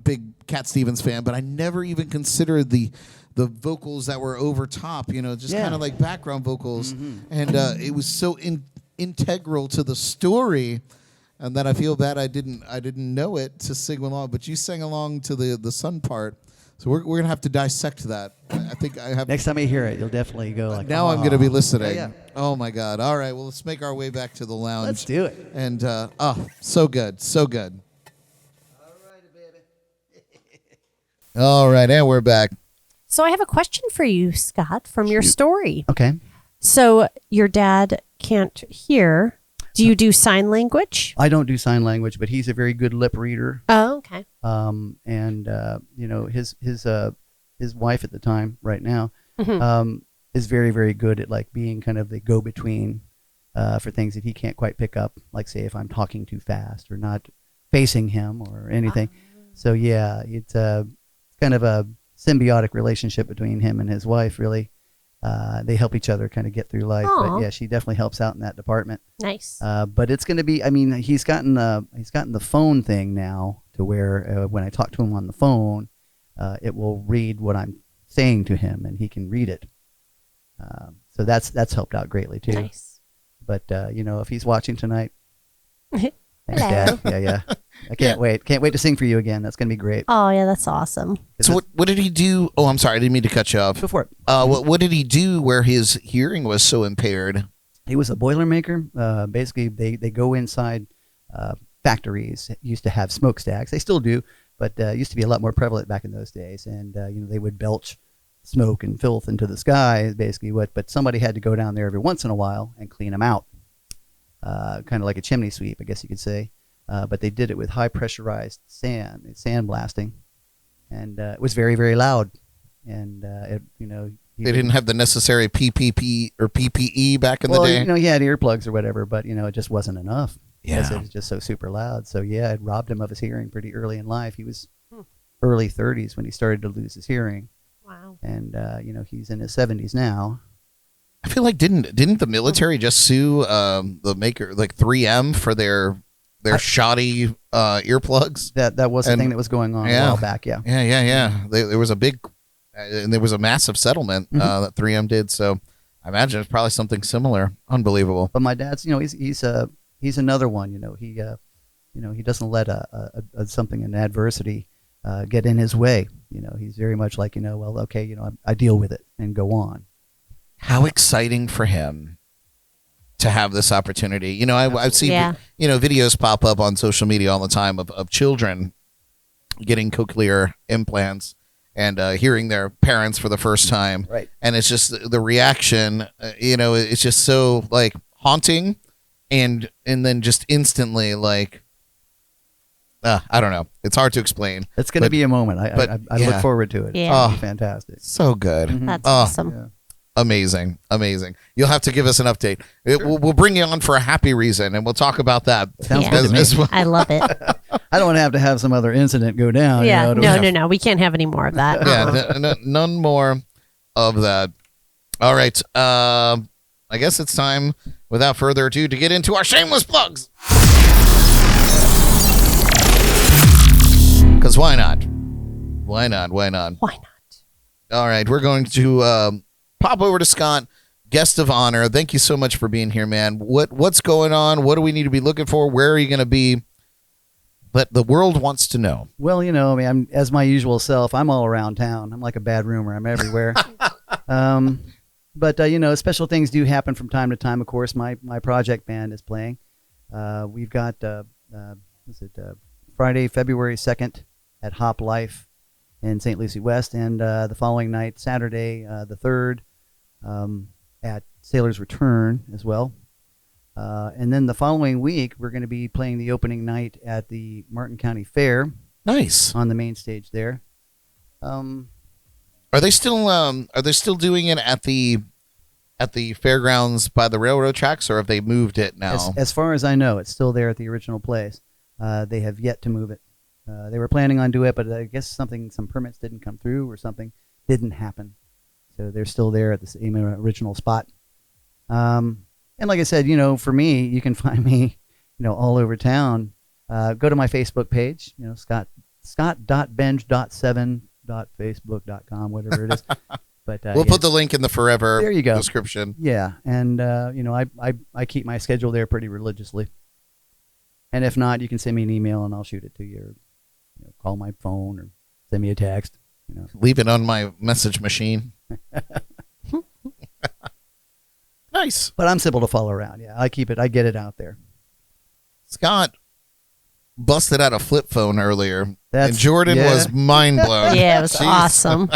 big Cat Stevens fan, but I never even considered the vocals that were over top, just kind of like background vocals. And it was so integral to the story, and that I feel bad I didn't know it to sing along, but you sang along to the sun part. So we're going to have to dissect that. I think I have. Next time you hear it, you'll definitely go like, now I'm going to be listening. Yeah. Oh my God. All right. Well, let's make our way back to the lounge. Let's do it. And so good. So good. All right, and we're back. So I have a question for you, Scott, from your story. Okay. So your dad can't hear. Do you do sign language? I don't do sign language, but he's a very good lip reader. Oh, okay. His wife at the time, right now, is very, very good at like being kind of the go-between for things that he can't quite pick up. Like say if I'm talking too fast or not facing him or anything. So yeah, it's kind of a symbiotic relationship between him and his wife. Really, they help each other kind of get through life. Aww. But yeah, she definitely helps out in that department. Nice. But it's going to be. I mean, he's gotten the phone thing now to where when I talk to him on the phone, it will read what I'm saying to him, and he can read it. So that's helped out greatly too. Nice. But if he's watching tonight, thanks, Hello. Dad. Yeah. I can't wait. Can't wait to sing for you again. That's going to be great. Oh, yeah, that's awesome. So what did he do? Oh, I'm sorry. I didn't mean to cut you off. Go for it. What did he do where his hearing was so impaired? He was a boilermaker. Basically, they go inside factories. Used to have smokestacks. They still do, but it used to be a lot more prevalent back in those days. And they would belch smoke and filth into the sky, is basically what. But somebody had to go down there every once in a while and clean them out, kind of like a chimney sweep, I guess you could say. But they did it with high pressurized sand blasting, and it was very, very loud. And They didn't have the necessary PPP or PPE back in the day. He had earplugs or whatever, but it just wasn't enough. Yeah. Because it was just so super loud. So yeah, it robbed him of his hearing pretty early in life. He was early 30s when he started to lose his hearing. Wow. And he's in his 70s now. I feel like didn't the military just sue the maker, like 3M, for their shoddy earplugs? That was the thing that was going on a while back. Yeah. Yeah. There was a big, and there was a massive settlement that 3M did. So I imagine it's probably something similar. Unbelievable. But my dad's, he's another one. he doesn't let something in adversity get in his way. He's very much like, well, okay, I deal with it and go on. How exciting for him to have this opportunity. I've seen, videos pop up on social media all the time of children getting cochlear implants and hearing their parents for the first time. Right. And it's just the reaction, it's just so like haunting and then just instantly like, I don't know. It's hard to explain. It's going to be a moment. I look forward to it. Yeah. It's going to be fantastic. So good. That's awesome. Yeah. Amazing. You'll have to give us an update. We'll bring you on for a happy reason, and we'll talk about that. Sounds good to me. as well. I love it. I don't want to have some other incident go down. Yeah. No. We can't have any more of that. Yeah, none more of that. All right. I guess it's time, without further ado, to get into our shameless plugs. Because why not? Why not? All right. We're going to pop over to Scott, guest of honor. Thank you so much for being here, man. What's going on? What do we need to be looking for? Where are you going to be? But the world wants to know. Well, I'm as my usual self. I'm all around town. I'm like a bad rumor. I'm everywhere. But special things do happen from time to time. Of course, my project band is playing. We've got Friday, February 2nd at Hop Life in St. Lucie West, and the following night, Saturday, the 3rd, at Sailor's Return as well. And then the following week, we're going to be playing the opening night at the Martin County Fair. Nice. On the main stage there. Are they still doing it at the fairgrounds by the railroad tracks, or have they moved it now? As far as I know, it's still there at the original place. They have yet to move it. They were planning on doing it, but I guess some permits didn't come through or something didn't happen. So they're still there at the same original spot. And like I said, for me, you can find me, all over town. Go to my Facebook page, scott.benge.7.facebook.com, whatever it is. But we'll put the link in the forever there you go. description. Yeah, and I keep my schedule there pretty religiously. And if not, you can send me an email and I'll shoot it to you, or call my phone or send me a text. Leave it on my message machine. Nice. But I'm simple to follow around. Yeah, I get it out there. Scott busted out a flip phone earlier, and Jordan was mind blown. Yeah, it was awesome.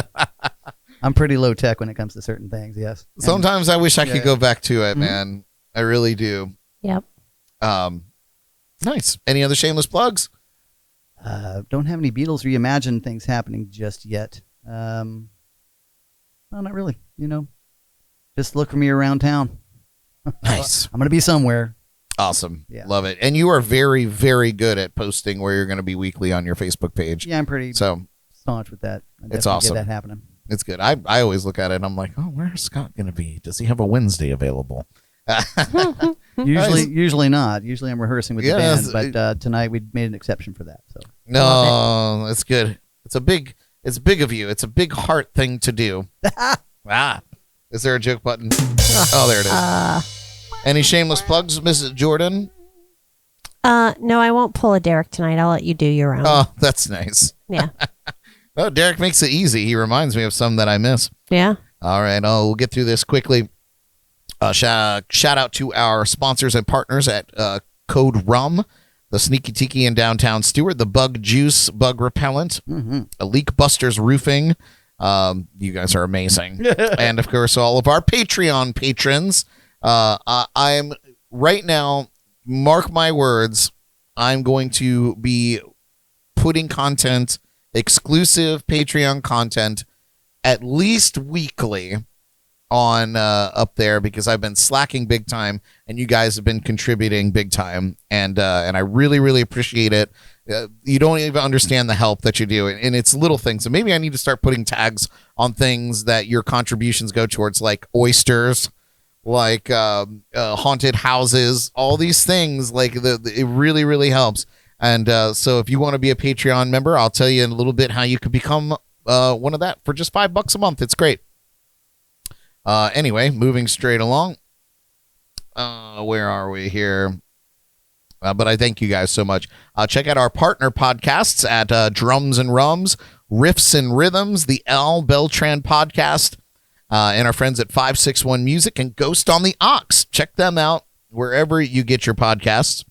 I'm pretty low tech when it comes to certain things. Yes. Sometimes I wish I could go back to it, man. I really do. Yep. Nice. Any other shameless plugs? Don't have any Beatles reimagined things happening just yet. No, not really. Just look for me around town. Nice. I'm gonna be somewhere. Awesome. Yeah. Love it. And you are very, very good at posting where you're going to be weekly on your Facebook page. Yeah, I'm pretty staunch with that. It's awesome. Get that happening. It's good. I always look at it and I'm like, oh, where's Scott going to be? Does he have a Wednesday available? Usually not. Usually I'm rehearsing with the band, but tonight we made an exception for that. So no, it's good. It's big of you. It's a big heart thing to do. Is there a joke button? Oh, there it is. Any shameless plugs, Mrs. Jordan? No, I won't pull a Derek tonight. I'll let you do your own. Oh, that's nice. Yeah. Oh, Derek makes it easy. He reminds me of some that I miss. Yeah. All right. We'll get through this quickly. Shout out to our sponsors and partners at Code Rum, the Sneaky Tiki in downtown Stewart, the Bug Juice Bug Repellent, Leak Busters Roofing. You guys are amazing. And of course, all of our Patreon patrons. I'm right now, mark my words, I'm going to be putting content, exclusive Patreon content, at least weekly on up there, because I've been slacking big time and you guys have been contributing big time, and I really, really appreciate it. You don't even understand the help that you do, and it's little things. So maybe I need to start putting tags on things that your contributions go towards, like oysters, like haunted houses, all these things. Like it really, really helps. And so if you want to be a Patreon member, I'll tell you in a little bit how you could become one of that for just $5 a month. It's great. Anyway, moving straight along. Where are we here? But I thank you guys so much. Check out our partner podcasts at Drums and Rums, Riffs and Rhythms, the Al Beltran podcast, and our friends at 561 Music and Ghost on the Ox. Check them out wherever you get your podcasts.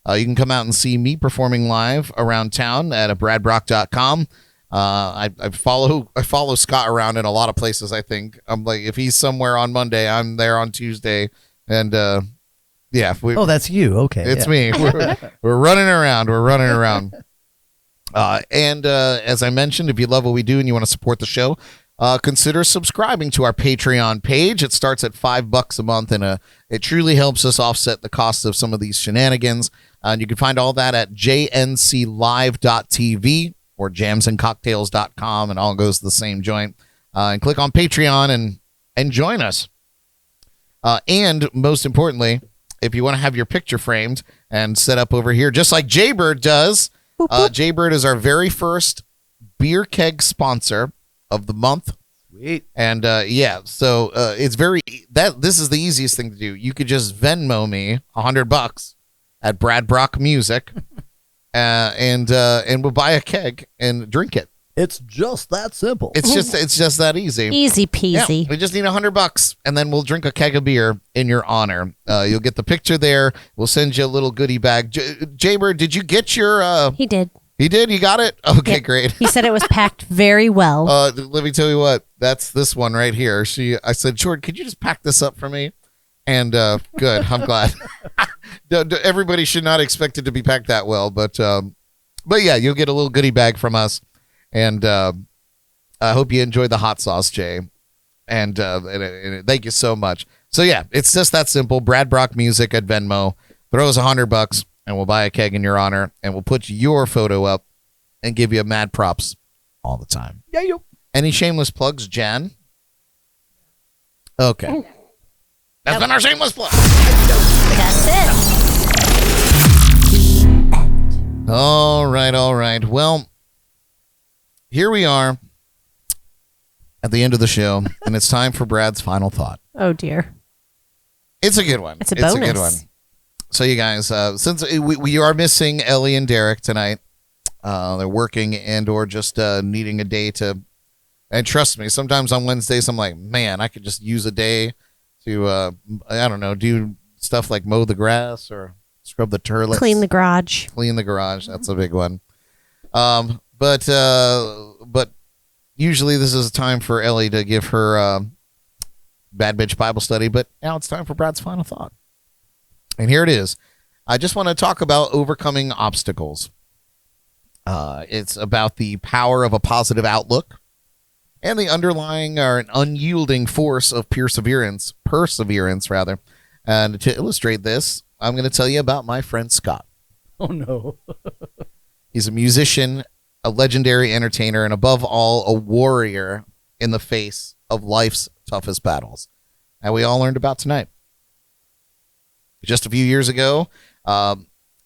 You can come out and see me performing live around town at bradbrock.com. I follow Scott around in a lot of places. I think I'm like, if he's somewhere on Monday, I'm there on Tuesday, and yeah. Oh, that's you. Okay, it's me. We're running around. We're running around. And as I mentioned, if you love what we do and you want to support the show, consider subscribing to our Patreon page. It starts at $5 a month, and it truly helps us offset the cost of some of these shenanigans. And you can find all that at jnclive.tv or jamsandcocktails.com, and all goes to the same joint. And click on Patreon and join us. And most importantly, if you want to have your picture framed and set up over here, just like Jaybird does, Jaybird is our very first beer keg sponsor of the month. Sweet. And so it's this is the easiest thing to do. You could just Venmo me $100 at Brad Brock Music, and we'll buy a keg and drink it. It's just that simple. It's just that easy. Easy peasy. Yeah, we just need $100, and then we'll drink a keg of beer in your honor. You'll get the picture there. We'll send you a little goodie bag. Jaybird, did you get your? He did. He did? You got it? Okay, great. He said it was packed very well. Let me tell you what. That's this one right here. I said, Jordan, could you just pack this up for me? And good. I'm glad. Everybody should not expect it to be packed that well, but yeah, you'll get a little goodie bag from us. And I hope you enjoy the hot sauce, Jay. And thank you so much. So yeah, it's just that simple. Brad Brock Music at Venmo. Throw us $100, and we'll buy a keg in your honor, and we'll put your photo up and give you mad props all the time. Yeah, you. Any shameless plugs, Jan? Okay. That's been our shameless plug. That's it. All right. Well, here we are at the end of the show, and it's time for Brad's final thought. Oh, dear. It's a good one. It's a bonus. It's a good one. So, you guys, since we are missing Ellie and Derek tonight, they're working and or just needing a day to, and trust me, sometimes on Wednesdays, I'm like, man, I could just use a day to, I don't know, do stuff like mow the grass or scrub the toilets. Clean the garage. That's a big one. But usually this is a time for Ellie to give her Bad Bitch Bible study, but now it's time for Brad's final thought. And here it is. I just want to talk about overcoming obstacles. It's about the power of a positive outlook and the underlying or an unyielding force of perseverance rather. And to illustrate this, I'm going to tell you about my friend Scott. Oh, no. He's a musician, a legendary entertainer, and above all, a warrior in the face of life's toughest battles. And we all learned about tonight. Just a few years ago,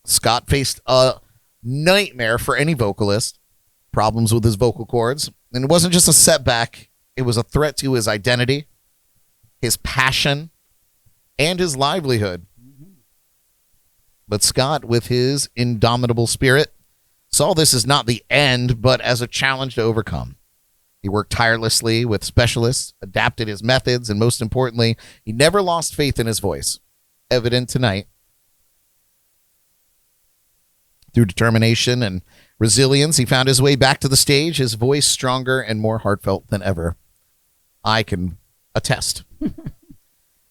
Scott faced a nightmare for any vocalist, problems with his vocal cords. And it wasn't just a setback. It was a threat to his identity, his passion, and his livelihood. But Scott, with his indomitable spirit, saw this as not the end, but as a challenge to overcome. He worked tirelessly with specialists, adapted his methods, and most importantly, he never lost faith in his voice. Evident tonight. Through determination and resilience, he found his way back to the stage, his voice stronger and more heartfelt than ever. I can attest.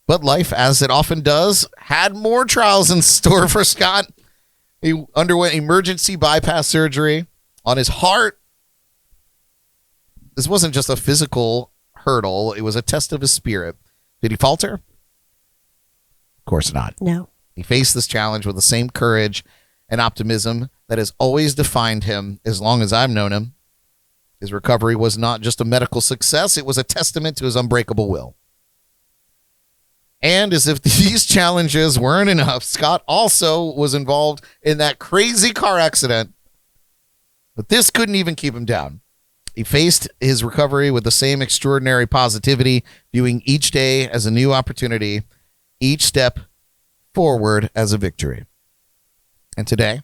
But life, as it often does, had more trials in store for Scott. He underwent emergency bypass surgery on his heart. This wasn't just a physical hurdle. It was a test of his spirit. Did he falter? Of course not. No. He faced this challenge with the same courage and optimism that has always defined him as long as I've known him. His recovery was not just a medical success. It was a testament to his unbreakable will. And as if these challenges weren't enough, Scott also was involved in that crazy car accident. But this couldn't even keep him down. He faced his recovery with the same extraordinary positivity, viewing each day as a new opportunity, each step forward as a victory. And today,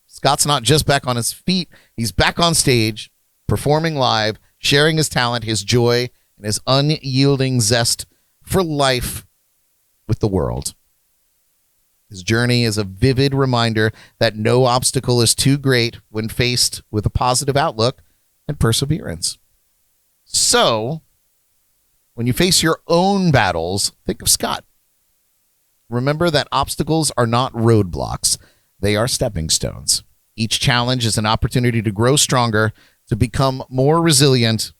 Scott's not just back on his feet, he's back on stage, performing live, sharing his talent, his joy, and his unyielding zest for life with the world. His journey is a vivid reminder that no obstacle is too great when faced with a positive outlook and perseverance. So, when you face your own battles, think of Scott. Remember that obstacles are not roadblocks. They are stepping stones. Each challenge is an opportunity to grow stronger, to become more resilient.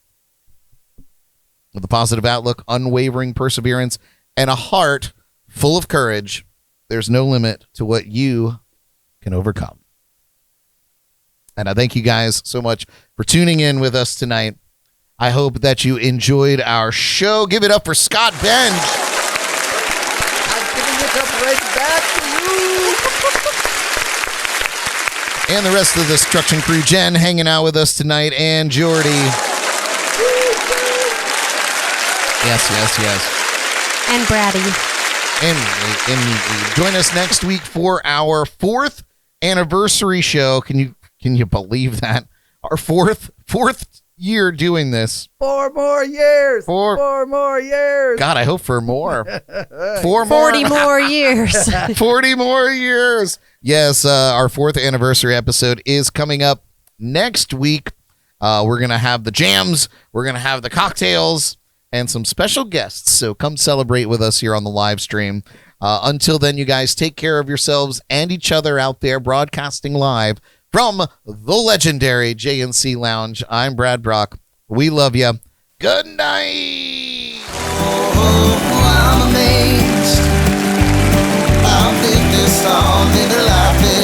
With a positive outlook, unwavering perseverance, and a heart full of courage, there's no limit to what you can overcome. And I thank you guys so much for tuning in with us tonight. I hope that you enjoyed our show. Give it up for Scott Benge. I'm giving it up right back to you. And the rest of the Destruction Crew, Jen hanging out with us tonight, and Jordy. Yes. And Brady. And join us next week for our 4th anniversary show. Can you believe that? Our fourth year doing this. 4 more years. Four- 4 more years. God, I hope for more. 40 more years. 40 more years. Yes, our 4th anniversary episode is coming up next week. We're going to have the jams. We're going to have the cocktails and some special guests. So come celebrate with us here on the live stream. Until then, you guys take care of yourselves and each other out there, broadcasting live from the legendary JNC Lounge. I'm Brad Brock. We love you. Good night. Oh, I'm amazed. I'll think this song in her life.